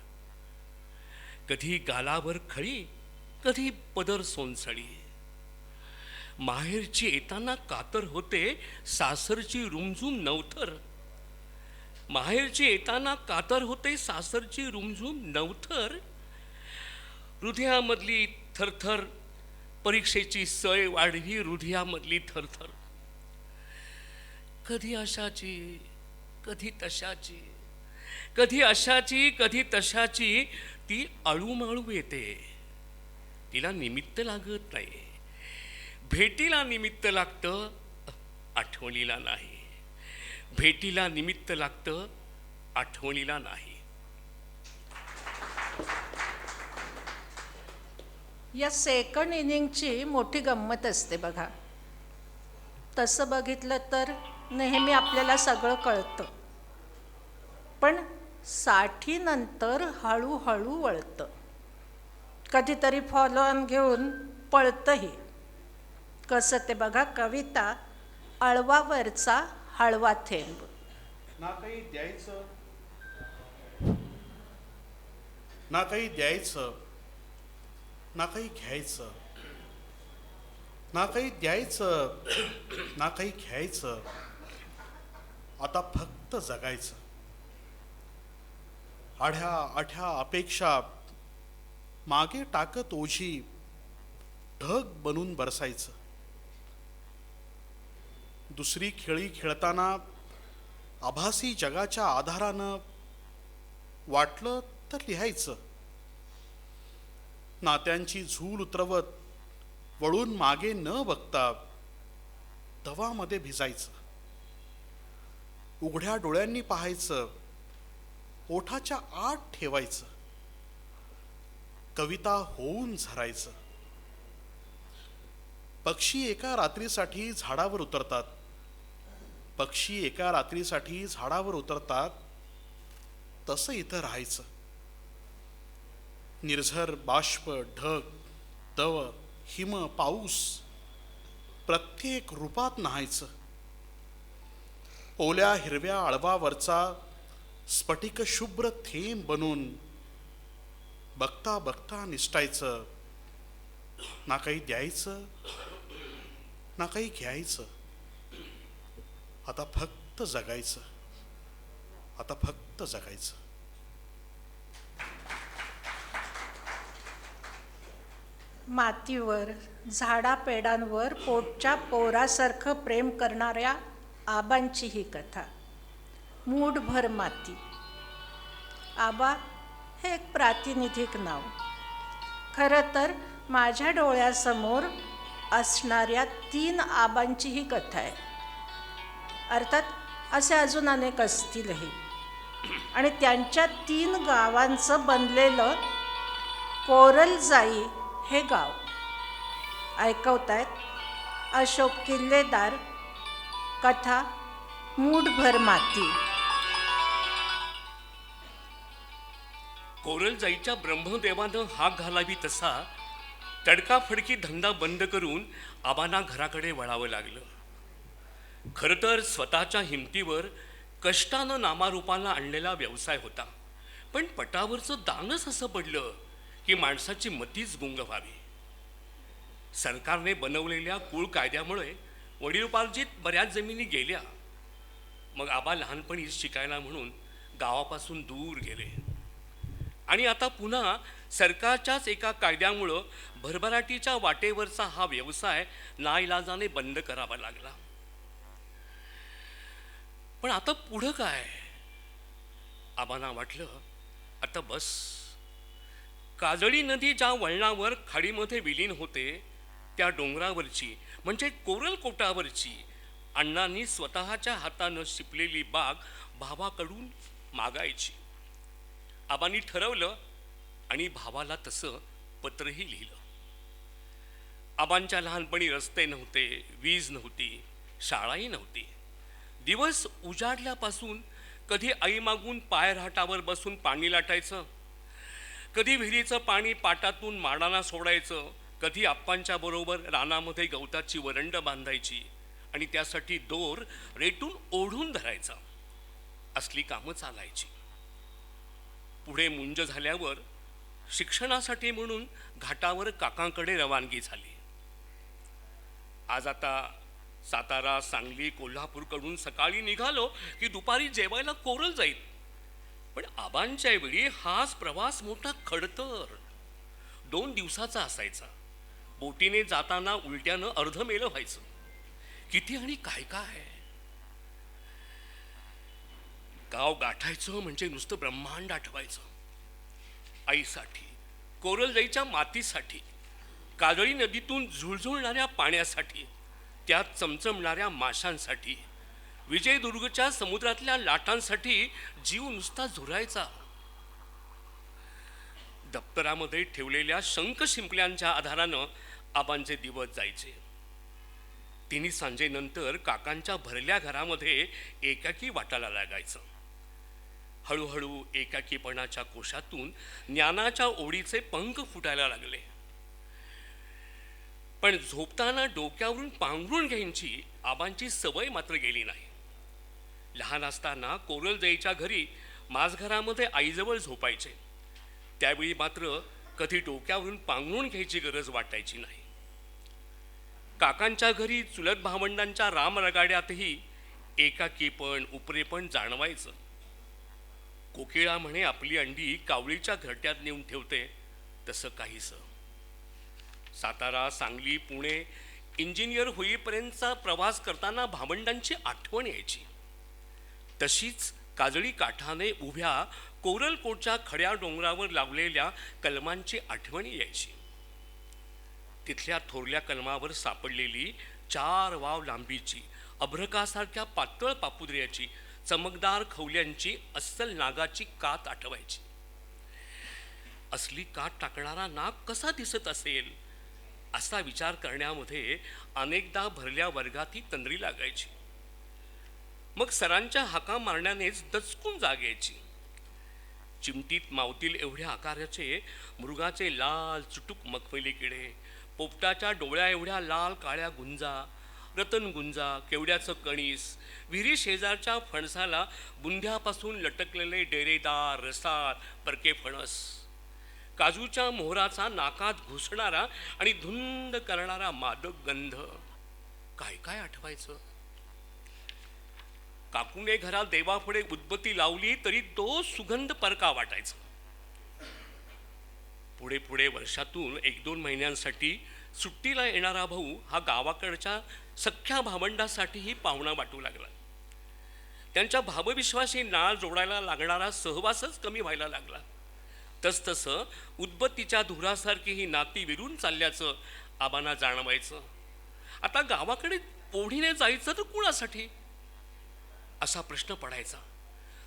कधी गालावर खळी, कधी पदर सोनसळी. माहेरची येताना कातर होते सासरची रुमझुम नवथर. माहेरची येताना कातर होते सासरची रुमझुम नवथर. हृदयामधली थरथर, परीक्षेची सय वाढली हृदयामधली थरथर. कधी अशाची, कधी तशाची, कधी अशाची, कधी तशाची ती अळूमाळू येते. तिला निमित्त लागत नाही. भेटीला निमित्त लागतं, आठवणीला नाही. भेटीला निमित्त लागतं, आठवणीला नाही. या सेकंड इनिंगची मोठी गंमत असते बघा. तसं बघितलं तर नेहमी आपल्याला सगळं कळतं, पण 60 नंतर हळूहळू वळतं. कधीतरी फॉलो ऑन घेऊन पळतंही. कसं ते बघा. कविता अळवावरचा हळवा थेंब. ना काही द्यायचं, ना काही द्यायचं, ना काही घ्यायचं, ना काही द्यायचं, ना काही घ्यायचं. आता फक्त जगायचं. आढ्या आठ्या अपेक्षा मागे टाकत ओझी ढग बनून बरसायचं. दुसरी खेळी खेळताना आभासी जगाच्या आधारानं वाटलं तर लिहायचं. नात्यांची झूल उतरवत वळून मागे न बघता दवामध्ये भिजायचं. उघड्या डोळ्यांनी पाहायचं, ओठाच्या आत ठेवायचं. कविता होऊन झरायचं. पक्षी एका रात्रीसाठी झाडावर उतरतात. पक्षी एका रात्रीसाठी झाडावर उतरतात, तसं इथं राहायचं. निर्झर बाष्प, ढग, दव, हिम, पाऊस प्रत्येक रूपात न्हायचं. ओल्या हिरव्या आळवावरचा स्फटिक शुभ्र थेंब बनून बघता बघता निसटायचं. ना काही द्यायचं, ना काही घ्यायचं. आता फक्त जगायचं. आता फक्त जगायचं. मातीवर, झाडापेडांवर पोटच्या पोरासारखं प्रेम करणाऱ्या आबांची ही कथा. मूठभर माती. आबा हे एक प्रातिनिधिक नाव. खरं तर माझ्या डोळ्यासमोर असणाऱ्या 3 आबांची ही कथा आहे. अर्थात असे अजून अनेक असतीलही. आणि त्यांच्या 3 गावांचं बनलेलं कोरलजाई हे गाव. ऐकवतायत अशोक किल्लेदार, कथा मूठभर माती. कोरलजाईच्या ब्रह्मदेवानं हाक घालावी तसा तडकाफडकी धंदा बंद करून आबांना घराकडे वळावं लागलं. खरं तर स्वतःच्या हिमतीवर कष्टानं नामारूपाला आणलेला व्यवसाय होता, पण पटावरचं दानच असं पडलं की माणसाची मतीच गुंग व्हावी. सरकारने बनवलेल्या कुळ कायद्यामुळे वडिलोपार्जित बऱ्याच जमिनी गेल्या. मग आबा लहानपणीच शिकायला म्हणून गावापासून दूर गेले आणि आता पुन्हा सरकारच्याच एका कायद्यामुळं भरभराटीच्या वाटेवरचा हा व्यवसाय नाईलाजाने बंद करावा लागला. पण आता पुढं काय? आबांना वाटलं आता बस. काजळी नदी ज्या वळणावर खाडीमध्ये विलीन होते त्या डोंगरावरची म्हणजे कोरलकोटावरची अण्णांनी स्वतःच्या हातानं शिपलेली बाग भावाकडून मागायची. आबांनी ठरवलं आणि भावाला तसं पत्रही लिहिलं. आबांच्या लहानपणी रस्ते नव्हते, वीज नव्हती, शाळाही नव्हती. दिवस उजाडल्यापासून कधी आई मागून पायरहाटावर बसून पाणी लाटायचं, कधी विहिरीचं पाणी पाटातून माडांना सोडायचं, कधी आप्पांच्या बरोबर रानामध्ये गवताची वरंड बांधायची आणि त्यासाठी दोर रेटून ओढून धरायचा. असली कामं चालायची. पुढे मुंज झाल्यावर शिक्षणासाठी म्हणून घाटावर काकांकडे रवानगी झाली. आज आता सातारा, सांगली, कोल्हापूरकडून सकाळी निघालो की दुपारी जेवायला कोरल जाईल. पण आबांच्या वेळी हाच प्रवास मोठा खडतर 2 दिवसाचा असायचा. बोटीने जाताना उलट्यानं अर्धमेलं व्हायचं. किती आणि काय काय. गाव गाठायचं म्हणजे नुसतं ब्रह्मांड आठवायचं. आईसाठी, कोरलजाईच्या मातीसाठी, काजळी नदीतून झुळझुळणाऱ्या पाण्यासाठी, त्यात चमचमणाऱ्या माशांसाठी, विजयदुर्गच्या समुद्रातल्या लाटांसाठी जीव नुसता झुरायचा. दप्तरामध्ये ठेवलेल्या शंख शिंपल्यांच्या आधारानं आबांचे दिवस जायचे. 3 सांजेनंतर काकांच्या भरल्या घरामध्ये एकाकी वाटायला लागायचं. हळूहळू एकाकीपणाच्या कोशातून ज्ञानाच्या ओढीचे पंख फुटायला लागले. पण झोपताना डोक्यावरून पांघरून घ्यायची आबांची सवय मात्र गेली नाही. लहान असताना कोरलजाईच्या घरी माझघरामध्ये आईजवळ झोपायचे. त्यावेळी मात्र कधी डोक्यावरून पांघरून घ्यायची गरज वाटायची नाही. काकांच्या घरी चुलत भावंडांच्या रामरगाड्यातही एकाकीपण उपरेपण जाणवायचं. कोकिळा म्हणे आपली अंडी कावळीच्या घरट्यात नेऊन ठेवते, तसं काहीसं. सातारा, सांगली, पुणे इंजिनियर होईपर्यंतचा प्रवास करताना भावंडांची आठवण यायची. तशीच काजळी काठाने उभ्या कोरलकोटच्या खड्या डोंगरावर लावलेल्या कलमांची आठवणी यायची. तिथल्या थोरल्या कलमावर सापडलेली 4 वाव लांबीची अभ्रकासारख्या पातळ पापुद्र्याची चमकदार खवल्यांची अस्सल नागाची कात आठवायची. असली कात टाकणारा नाग कसा दिसत असेल असा विचार करण्यामध्ये अनेकदा भरल्या वर्गात ही तंद्री लागायची. मग सरांच्या हाका मारण्यानेच दचकून जाग यायची. चिमटीत मावतील एवढ्या आकाराचे मृगाचे लाल चुटूक मखमली किडे, पोपटाच्या डोळ्या एवढ्या लाल काळ्या गुंजा, रतनगुंजा, केवड्याचं कणीस, विहिरी शेजारच्या फणसाला बुंध्यापासून लटकलेले डेरेदार रसाळ परके फणस, काजूच्या मोहराचा नाकात घुसणारा आणि धुंद करणारा मादक गंध, काय काय आठवायचं. काकूने घरात देवापुढे उदबत्ती लावली तरी तो सुगंध परका वाटायचा. पुढे पुढे वर्षातून 1-2 महिन्यांसाठी सुट्टीला येणारा भाऊ हा गावाकडच्या सख्ख्या भावंडासाठीही पाहुणा वाटू लागला. त्यांच्या भावविश्वासी नाळ जोडायला लागणारा सहवासच कमी व्हायला लागला. तसतसं उदबत्तीच्या धुरासारखी ही नाती विरून चालल्याचं आबांना जाणवायचं. आता गावाकडे ओढीने जायचं तर कुणासाठी? असा प्रश्न पडायचा.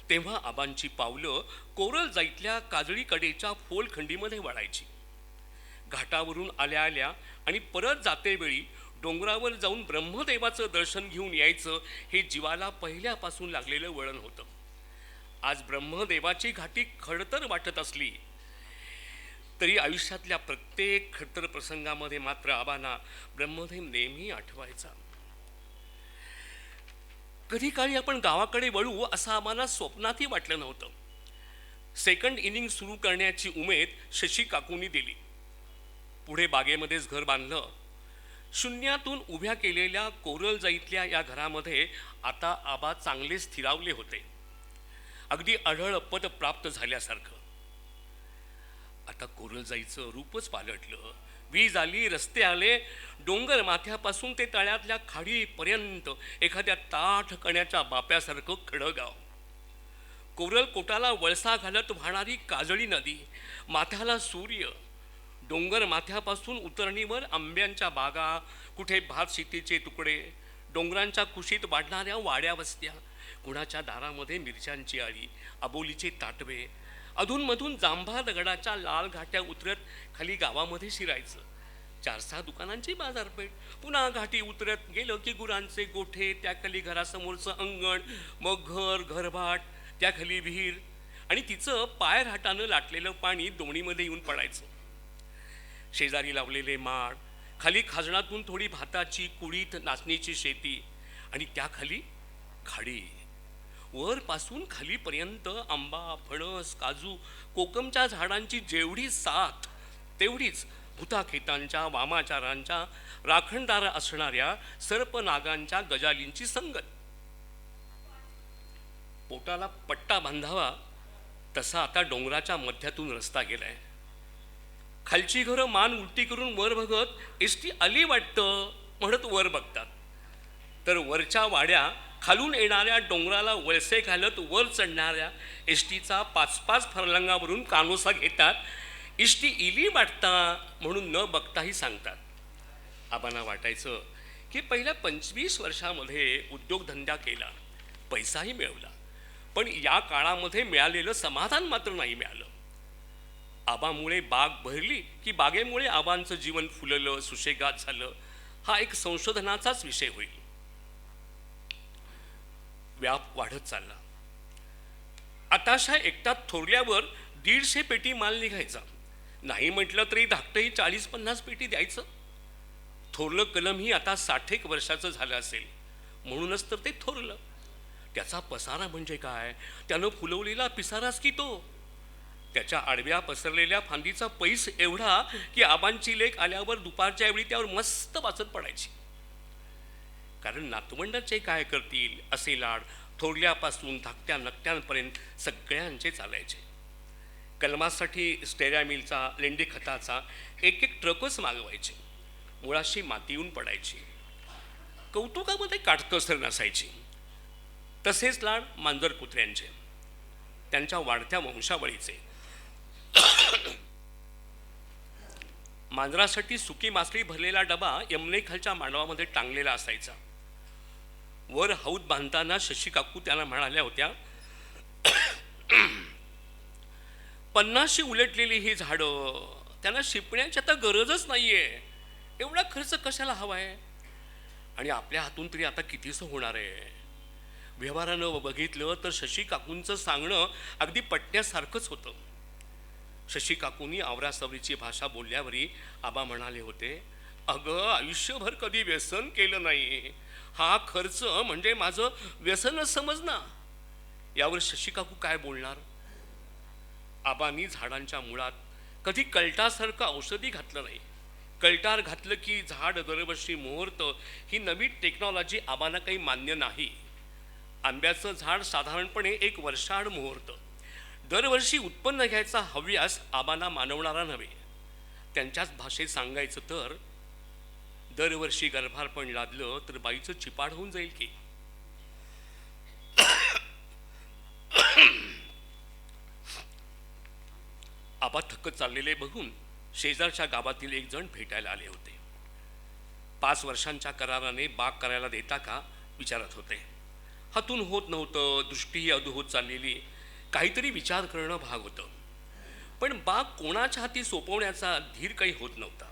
तेव्हा आबांची पावलं कोरल जाईतल्या काजळी कडेच्या फोलखंडीमध्ये वळायची. घाटावरून आल्या आल्या आणि परत जातेवेळी डोंगरावर जाऊन ब्रह्मदेवाचं दर्शन घेऊन यायचं हे जीवाला पहिल्यापासून लागलेलं वळण होतं. आज ब्रह्मदेवाची घाटी खडतर वाटत असली तरी आयुष्यातल्या प्रत्येक खडतर प्रसंगामध्ये मात्र आबांना ब्रह्मदेव नेहमी आठवायचा. कधी काळी आपण गावाकडे वळू असं आम्हाला स्वप्नातही वाटलं नव्हतं. सेकंड इनिंग सुरू करण्याची उमेद शशी काकूंनी दिली. पुढे बागेमध्येच घर बांधलं. शून्यातून उभ्या केलेल्या कोरल जाईतल्या या घरामध्ये आता आबा चांगले स्थिरावले होते, अगदी अढळ पद प्राप्त झाल्यासारखं. आता कोरल जाईचं रूपच पालटलं. वीज आली, रस्ते आले, डोंगर माथ्यापासून ते तळ्यातल्या खाडीपर्यंत एखाद्या ताठ कण्याच्या बाप्यासारखं खडं गाव. कोरल कोटाला वळसा घालत वाहणारी काजळी नदी, माथ्याला सूर्य, डोंगर माथ्यापासून उतरणीवर आंब्यांच्या बागा, कुठे भात शेतीचे तुकडे, डोंगरांच्या कुशीत वाढणाऱ्या वाड्या वस्त्या, कुणाच्या दारामध्ये मिरच्यांची आळी, आबोलीचे ताटवे, अधूनमधून जांभा दगडाच्या लाल घाट्या उतरत खाली गावामध्ये शिरायचं. 4-6 दुकानांची बाजारपेठ, पुन्हा घाटी उतरत गेलं की गुरांचे गोठे, त्याखाली घरासमोरचं अंगण, मग घर, घरभाट, त्याखाली विहीर आणि तिचं पायराटानं लाटलेलं पाणी दोणीमध्ये येऊन पडायचं. शेजारी लावलेले माड, खाली खाजणातून थोडी भाताची कुळीत नाचणीची शेती आणि त्याखाली खाडी. वरपासून खालीपर्यंत आंबा, फणस, काजू, कोकमच्या झाडांची जेवढी साथ तेवढीच भुताखेतांच्या, वामाचारांच्या, राखणदार असणाऱ्या सर्पनागांच्या गजालींची संगत. पोटाला पट्टा बांधावा तसा आता डोंगराच्या मध्यातून रस्ता गेलाय. खालची घरं मान उलटी करून वर बघत एसटी आली वाटतं म्हणत वर बघतात, तर वरच्या वाड्या खालून येणाऱ्या डोंगराला वळसे घालत वर चढणाऱ्या एसटीचा 5-5 फरलंगावरून कानोसा घेतात. एसटी इली वाटता म्हणून न बघताही सांगतात. आबांना वाटायचं की पहिल्या 25 वर्षामध्ये उद्योगधंदा केला, पैसाही मिळवला, पण या काळामध्ये मिळालेलं समाधान मात्र नाही मिळालं. आबामुळे बाग भरली की बागेमुळे आबांचं जीवन फुललं, सुशेगात झालं, हा एक संशोधनाचाच विषय होईल. व्याप वाढत चालला. आताशा एकटात थोरल्यावर 150 पेटी माल निघायचा. नाही म्हटलं तरी धाकटंही 40-50 पेटी द्यायचं. थोरलं कलमही आता 60 वर्षाचं झालं असेल, म्हणूनच तर ते थोरलं. त्याचा पसारा म्हणजे काय, त्यानं फुलवलेला पिसाराच की तो. त्याच्या आडव्या पसरलेल्या फांदीचा पैस एवढा की आबांची लेक आल्यावर दुपारच्या वेळी त्यावर मस्त वाचत पडायची. कारण नातवंडाचे काय करतील असे लाड थोरल्यापासून धाकट्या नकट्यांपर्यंत सगळ्यांचे चालायचे. कलमासाठी स्टेऱ्या मिलचा, लेंडी खताचा एक ट्रकच मागवायचे. मुळाशी माती येऊन पडायची. कौतुकामध्ये काटकसर नसायची. तसेच लाड मांजर कुत्र्यांचे, त्यांच्या वाढत्या वंशावळीचे. मांजरासाठी सुकी मासळी भरलेला डबा यमुनेखालच्या मांडवामध्ये टांगलेला असायचा. वर हौद बांधताना शशी काकू त्यांना म्हणाल्या होत्या, 50शी उलटलेली ही झाडं, त्यांना शिपण्याची आता गरजच नाहीये, एवढा खर्च कशाला हवाय, आणि आपल्या हातून तरी आता कितीसं होणार आहे. व्यवहारानं बघितलं तर शशी काकूंचं सांगणं अगदी पटण्यासारखंच होतं. शशी काकूंनी आवरासावरीची भाषा बोलल्यावरी आबा म्हणाले होते, अगं आयुष्यभर कधी व्यसन केलं नाही, हा खर्च म्हणजे माझं व्यसनच समज ना. यावर शशी काकू काय बोलणार. आबांनी झाडांच्या मुळात कधी कलटासारखं औषधी घातलं नाही. कलटार घातलं की झाड दरवर्षी मोहरतं ही नवी टेक्नॉलॉजी आबांना काही मान्य नाही. आंब्याचं झाड साधारणपणे 1 वर्षाआड मोहरतं. दरवर्षी उत्पन्न घ्यायचा हव्यास आबांना मानवणारा नव्हे. त्यांच्याच भाषेत सांगायचं तर दरवर्षी गर्भारपण लादलं तर बाईचं चिपाड होऊन जाईल की. आबा थकत चाललेले बघून शेजारच्या गावातील एक जण भेटायला आले होते. 5 वर्षांच्या कराराने बाग करायला देता का विचारत होते. हातून होत नव्हतं, दृष्टीही अधू होत चाललेली. काहीतरी विचार करणं भाग होतं. पण बाग कोणाच्या हाती सोपवण्याचा धीर काही होत नव्हता.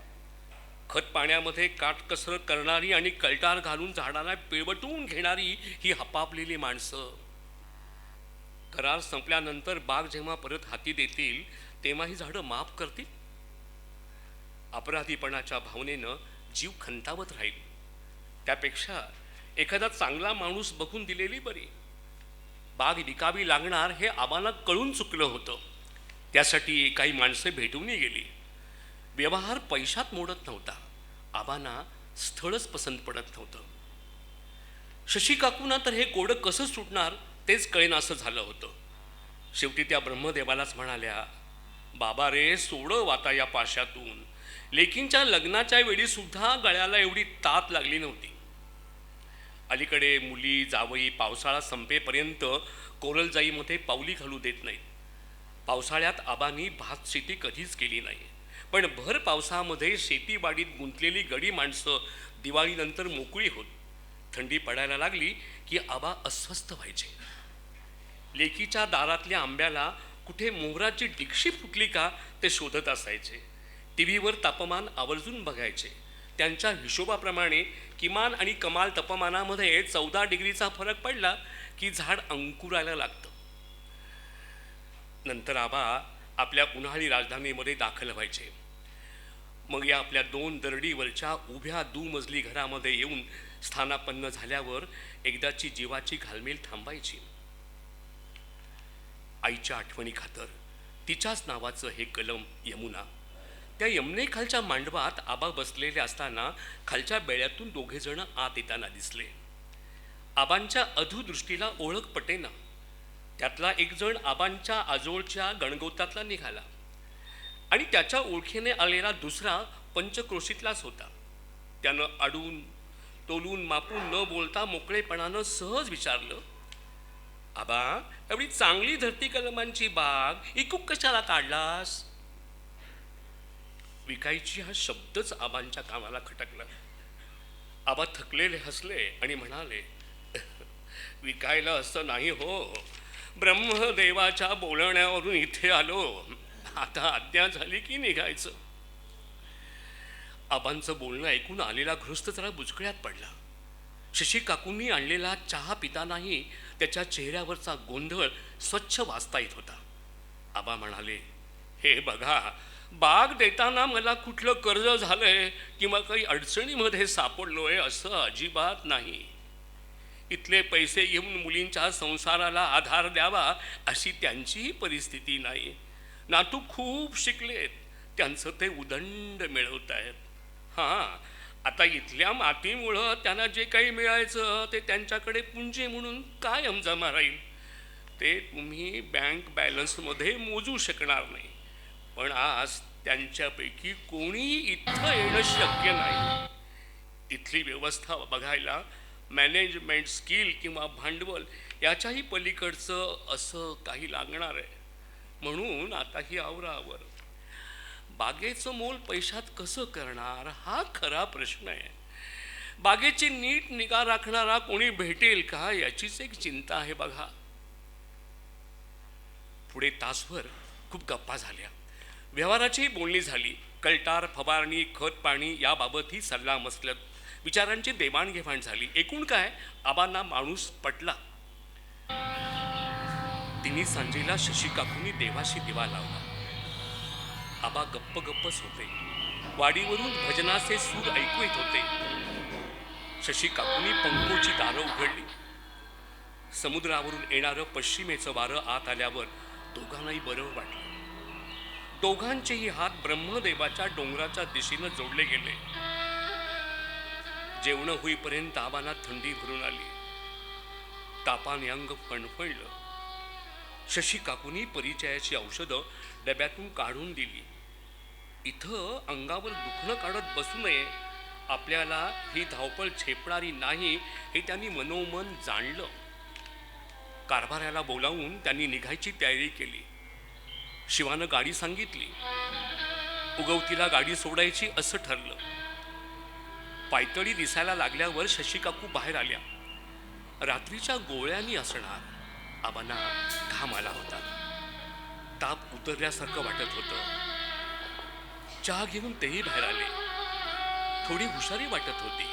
खत पाण्यामध्ये काटकसरत करणारी आणि कलटार घालून झाडांना पिळवटून घेणारी ही हपापलेली माणसं. करार संपल्यानंतर बाग जेव्हा परत हाती देतील तेव्हा ही झाडं माफ करतील. अपराधीपणाच्या भावनेनं जीव खंतावत राहील. त्यापेक्षा एखादा चांगला माणूस बघून दिलेली बरी. बाग विकावी लागणार हे आबांना कळून चुकलं होतं. त्यासाठी काही माणसं भेटूनही गेली. व्यवहार पैशात मोडत नव्हता. आबांना स्थळच पसंत पडत नव्हतं. शशी काकूंना तर हे कोडं कसं सुटणार तेच कळेनासं झालं होतं. शेवटी त्या ब्रह्मदेवालाच म्हणाल्या, बाबा रे, सोडव आता या पाशातून. लेकींच्या लग्नाच्या वेळी सुद्धा गळ्याला एवढी तात लागली नव्हती. अलीकडे मुली जावई पावसाळा संपेपर्यंत कोरलजाईमध्ये पावली घालू देत नाहीत. पावसाळ्यात आबांनी भात शेती कधीच केली नाही. पण भर पावसामध्ये शेतीवाडीत गुंतलेली गडी माणसं दिवाळीनंतर मोकळी होत. थंडी पडायला लागली की आबा अस्वस्थ व्हायचे. लेकीच्या दारातल्या आंब्याला कुठे मोहराची डिक्षी फुटली का ते शोधत असायचे. टीव्हीवर तापमान आवर्जून बघायचे. त्यांच्या हिशोबाप्रमाणे किमान आणि कमाल तापमानामध्ये 14 डिग्रीचा फरक पडला की झाड अंकुरायला लागतं. नंतर आबा आपल्या उन्हाळी राजधानीमध्ये दाखल व्हायचे. मग या आपल्या 2 दरडीवरच्या उभ्या दुमजली घरामध्ये येऊन स्थानापन्न झाल्यावर एकदाची जीवाची घालमेल थांबायची. आईच्या आठवणी खातर तिच्याच नावाचं हे कलम यमुना. त्या यमुनेखालच्या मांडवात आबा बसलेले असताना खालच्या बेड्यातून 2 जण आत येताना दिसले. आबांच्या अधुदृष्टीला ओळख पटेना. त्यातला एक जण आबांच्या आजोळच्या गणगोतातला निघाला आणि त्याच्या ओळखीने आलेला दुसरा पंचक्रोशीतलाच होता. त्यानं अडून तोलून मापून न बोलता मोकळेपणानं सहज विचारलं, आबा, एवढी चांगली धरती कलमांची बाग इकूक कशाला काढलास? विकायची हा शब्दच आबांच्या कानाला खटकला. आबा थकलेले हसले आणि म्हणाले, विकायला असं नाही हो, ब्रह्मदेवाच्या बोलण्यावरून इथे आलो. आता आज्ञा झाली की निघायचं. आबांचं बोलणं ऐकून आलेला गृहस्थ जरा बुचकळ्यात पडला. शशी काकूंनी आणलेला चहा पितानाही त्याच्या चेहऱ्यावरचा गोंधळ स्वच्छ वाचता येत होता. आबा म्हणाले, हे बघा, बाग देताना मला कुठलं कर्ज झालंय किंवा काही अडचणीमध्ये सापडलोय असं अजिबात नाही. इथले पैसे घेऊन मुलींच्या संसाराला आधार द्यावा अशी त्यांचीही परिस्थिती नाही. नातू खूप शिकलेत, त्यांचं ते उदंड मिळवत आहेत. हां, आता इथल्या मातीमुळं त्यांना जे काही मिळायचं ते त्यांच्याकडे पुंजी म्हणून कायम जमा राहील. ते तुम्ही बँक बॅलन्समध्ये मोजू शकणार नाही. पण आज त्यांच्यापैकी कोणीही इथं येणं शक्य नाही. इथली व्यवस्था बघायला मॅनेजमेंट स्किल किंवा भांडवल याच्याही पलीकडचं असं काही लागणार आहे. म्हणून आता ही आवरावर. बागेचं मोल पैशात कसं करणार हा खरा प्रश्न आहे. बागेची नीट निगा राखणारा कोणी भेटेल का याचीच एक चिंता आहे बघा. पुढे तासभर खूप गप्पा झाल्या. व्यवहाराचीही बोलणी झाली. कलटार, फवारणी, खत पाणी याबाबतही सल्ला मसलत, विचारांची देवाणघेवाण झाली. एकूण काय, आबांना माणूस पटला. तिन्ही सांजेला शशी काकूंनी देवाशी दिवा लावला. आबा गप्प गप्पच होते. वाडीवरून भजनाचे सूर ऐकू येत होते. शशी काकूंनी पंखोची दारं उघडली. समुद्रावरून येणारं पश्चिमेचं वारं आत आल्यावर दोघांनाही बरं वाटलं. दोघांचेही हात ब्रह्मदेवाच्या डोंगराच्या दिशेनं जोडले गेले. जेवण होईपर्यंत आबांना थंडी भरून आली. तापाने अंग फणफणलं. शशी काकूंनी परिचयाची औषधं डब्यातून काढून दिली. इथं अंगावर दुखणं काढत बसू नये, आपल्याला ही धावपळ झेपणारी नाही हे त्यांनी मनोमन जाणलं. कारभाऱ्याला बोलावून त्यांनी निघायची तयारी केली. शिवानं गाडी सांगितली. उगवतीला गाडी सोडायची असं ठरलं. पायतळी दिसायला लागल्यावर शशी काकू बाहेर आल्या. रात्रीच्या गोळ्यांनी असणार आबांना घाम आला होता. ताप उतरल्यासारखं वाटत होतं. चहा घेऊन तेही बाहेर आले. थोडी हुशारी वाटत होती.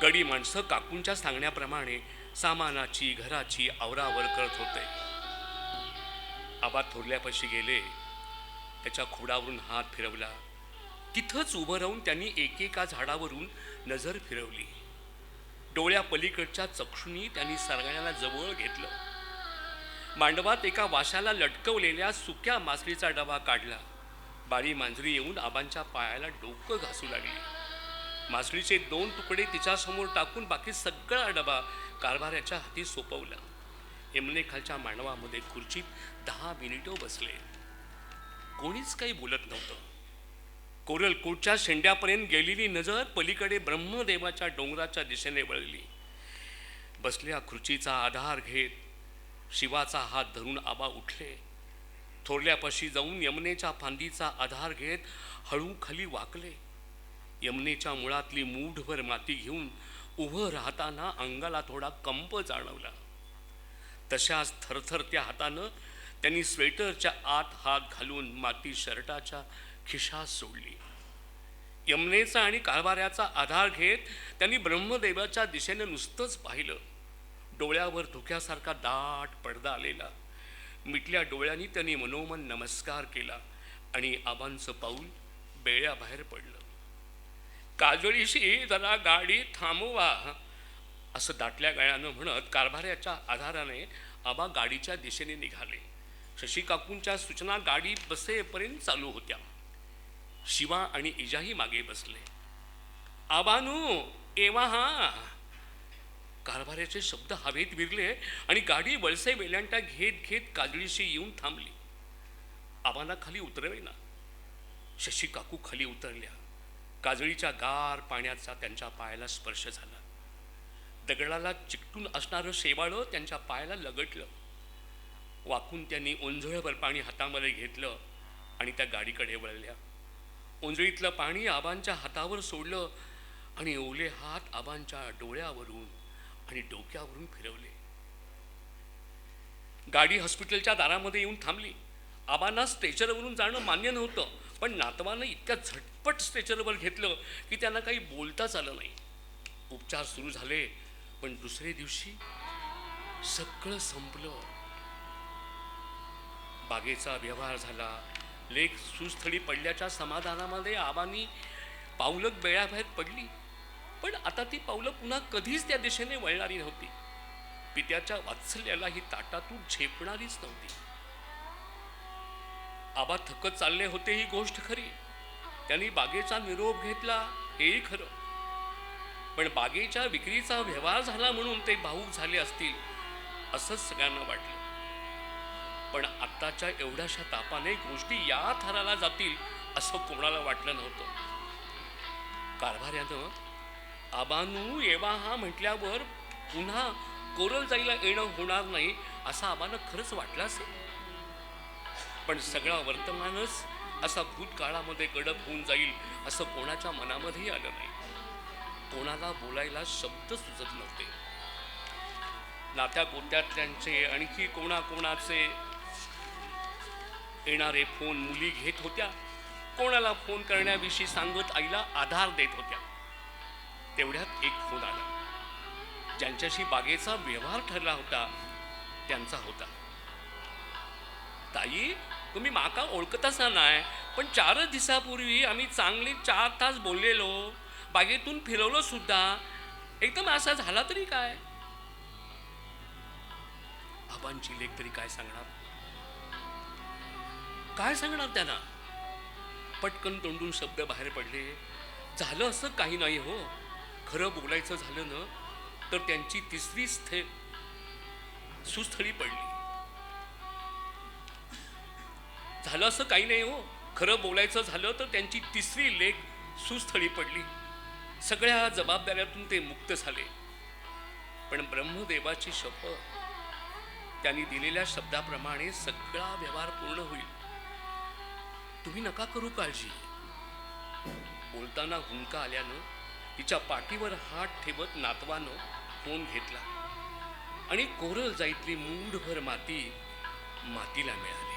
गडी माणसं काकूंच्या सांगण्याप्रमाणे सामानाची घराची आवरावर करत होते. आबा थोरल्यापाशी गेले. त्याच्या खोडावरून हात फिरवला. तिथंच उभं राहून त्यांनी एकेका झाडावरून नजर फिरवली. डोळ्या पलीकडच्या चक्षुनी त्यांनी सगळ्यांना जवळ घेतलं. मांडवात एका वाशाला लटकवलेल्या सुक्या मासळीचा डबा काढला. बाळी मांजरी येऊन आबांच्या पायाला डोकं घासू लागली. मासळीचे 2 तुकडे तिच्यासमोर टाकून बाकी सगळा डबा कारभाऱ्याच्या हाती सोपवला. यमुनेखालच्या मांडवामध्ये खुर्चीत 10 मिनिटं बसले. कोणीच काही बोलत नव्हतं. कोरलकोटच्या शेंड्यापर्यंत गेलेली नजर पलीकडे ब्रह्मदेवाच्या डोंगराच्या दिशेने वळली. बसल्या खुर्चीचा आधार घेत शिवाचा हात धरून आबा उठले. थोरल्यापाशी जाऊन यमुनेच्या फांदीचा आधार घेत हळू खाली वाकले. यमुनेच्या मुळातली मूठभर माती घेऊन उभं राहताना अंगाला थोडा कंप जाणवला. तशाच थरथरत्या हातानं त्यांनी स्वेटरच्या आत हात घालून माती शर्टाच्या खिशात सोडली. यमुनेचा आणि कारभाऱ्याचा आधार घेत त्यांनी ब्रह्मदेवाच्या दिशेने नुसतंच पाहिलं. डोळ्यावर धुक्यासारखा दाट पडदा आलेला. मिटल्या डोळ्यांनी त्यांनी मनोमन नमस्कार केला आणि आबांचं पाऊल बेळ्याबाहेर पडलं. काजळीशी जरा गाडी थांबवा असं दाटल्या गळ्यानं म्हणत कारभाऱ्याच्या आधाराने आबा गाडीच्या दिशेने निघाले. शशी काकूंच्या सूचना गाडी बसेपर्यंत चालू होत्या. शिवा आणि इजाही मागे बसले. आबानू एवा हा. कारभाऱ्याचे शब्द हवेत विरले आणि गाडी वळसे वेल्यांटा घेत घेत काजळीशी येऊन थांबली. आबांना खाली उतरवेना. शशी काकू खाली उतरल्या. काजळीच्या गार पाण्याचा त्यांच्या पायाला स्पर्श झाला. दगडाला चिकटून असणारं शेवाळं त्यांच्या पायाला लगटलं. वाकून त्यांनी ओंजळभर पाणी हातामध्ये घेतलं आणि त्या गाडीकडे वळल्या. ओंजळीतलं पाणी आबांच्या हातावर सोडलं आणि ओले हात आबांच्या डोळ्यावरून आणि डोक्यावरून फिरवले. गाडी हॉस्पिटलच्या दारामध्ये येऊन थांबली. आबांना स्ट्रेचरवरून जाणं मान्य नव्हतं, पण नातवानं इतक्या झटपट स्ट्रेचरवर घेतलं की त्यांना काही बोलताच आलं नाही. उपचार सुरू झाले, पण दुसरे दिवशी सगळं संपलं. बागेचा व्यवहार झाला. लेक सुस्थळी पडल्याच्या समाधानामध्ये आबांनी पावलक बेळ्याबाहेर पडली. पण आता ती पावलं पुन्हा कधीच त्या दिशेने वळणारी नव्हती. पित्याच्या वात्सल्याला ही ताटातून झेपणारीच नव्हती. आबा थकत चालले होते ही गोष्ट खरी. त्यांनी बागेचा निरोप घेतला हेही खरं. पण बागेच्या विक्रीचा व्यवहार झाला म्हणून ते भावूक झाले असतील असंच सगळ्यांना वाटलं. पण आत्ताच्या एवढ्याशा तापाने गोष्टी या थराला जातील असं कोणाला वाटलं नव्हतं. कारभाऱ्यानं आबानू एवा हा म्हटल्यावर पुन्हा कोरल जाईला येणं होणार नाही असं आबानं खरंच वाटलं असेल. पण सगळा वर्तमानच असा भूतकाळामध्ये गडप होऊन जाईल असं कोणाच्या मनामध्येही आलं नाही. कोणाला बोलायला शब्द सुचत नव्हते. नात्या गोत्यातल्यांचे आणखी कोणाकोणाचे येणारे फोन मुली घेत होत्या. कोणाला फोन करण्याविषयी सांगत आईला आधार देत होत्या. तेवढ्यात एक फोन आला. ज्यांच्याशी बागेचा व्यवहार ठरला होता त्यांचा होता. ताई, तुम्ही माका ओळखतच नाही, पण 4 दिवसापूर्वी आम्ही चांगले 4 तास बोललेलो, बागेतून फिरवलं सुद्धा. एकदम असा झाला तरी काय? आबांची लेक तरी काय सांगणार? काय सांगणार त्यांना? पटकन तोंडून शब्द बाहेर पडले. झालं असं काही नाही हो. खरं बोलायचं झालं ना तर त्यांची 3री सुस्थळी पडली. झालं असं काही नाही हो. खरं बोलायचं झालं तर त्यांची 3री लेक सुस्थळी पडली. सगळ्या जबाबदाऱ्यातून ते मुक्त झाले. पण ब्रह्मदेवाची शपथ, त्यांनी दिलेल्या शब्दाप्रमाणे सगळा व्यवहार पूर्ण होईल. तुम्ही नका करू काळजी. बोलताना हुंका आल्यानं तिच्या पाठीवर हात ठेवत नातवानं कापून घेतला आणि कोरल जाईतली मूठभर माती मातीला मिळाली.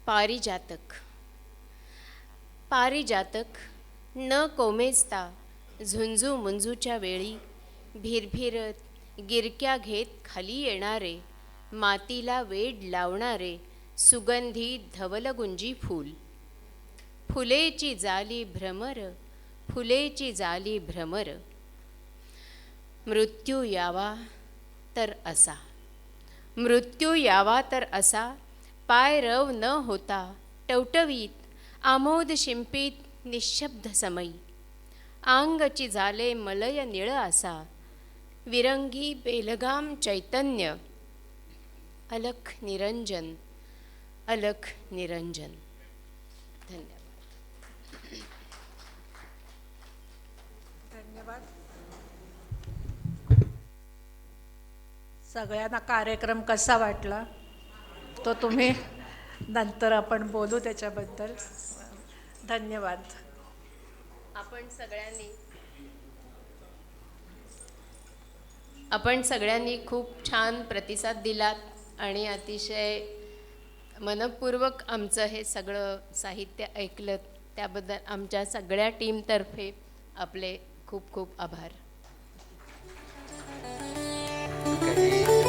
पारिजातक. पारिजातक न कोमेजता झुंजू मुंजूच्या वेळी भिरभिरत गिरक्या घेत खाली येणारे, मातीला वेड लावणारे सुगंधी धवलगुंजी फूल. फुलेची जाली भ्रमर, फुलेची जाली भ्रमर. मृत्यू यावा तर असा, मृत्यू यावा तर असा, पाय रव न होता टवटवीत आमोद शिंपीत निशब्द समयी. आंगची झाले मलय निळ असा, विरंगी बेलगाम चैतन्य. अलख निरंजन, अलख निरंजन. धन्यवाद. धन्यवाद. सगळ्यांना कार्यक्रम कसा वाटला तो तुम्ही नंतर आपण बोलू त्याच्याबद्दल. धन्यवाद. आपण सगळ्यांनी खूप छान प्रतिसाद दिलात आणि अतिशय मनपूर्वक आमचं हे सगळं साहित्य ऐकलं, त्याबद्दल आमच्या सगळ्या टीमतर्फे आपले खूप खूप आभार. काही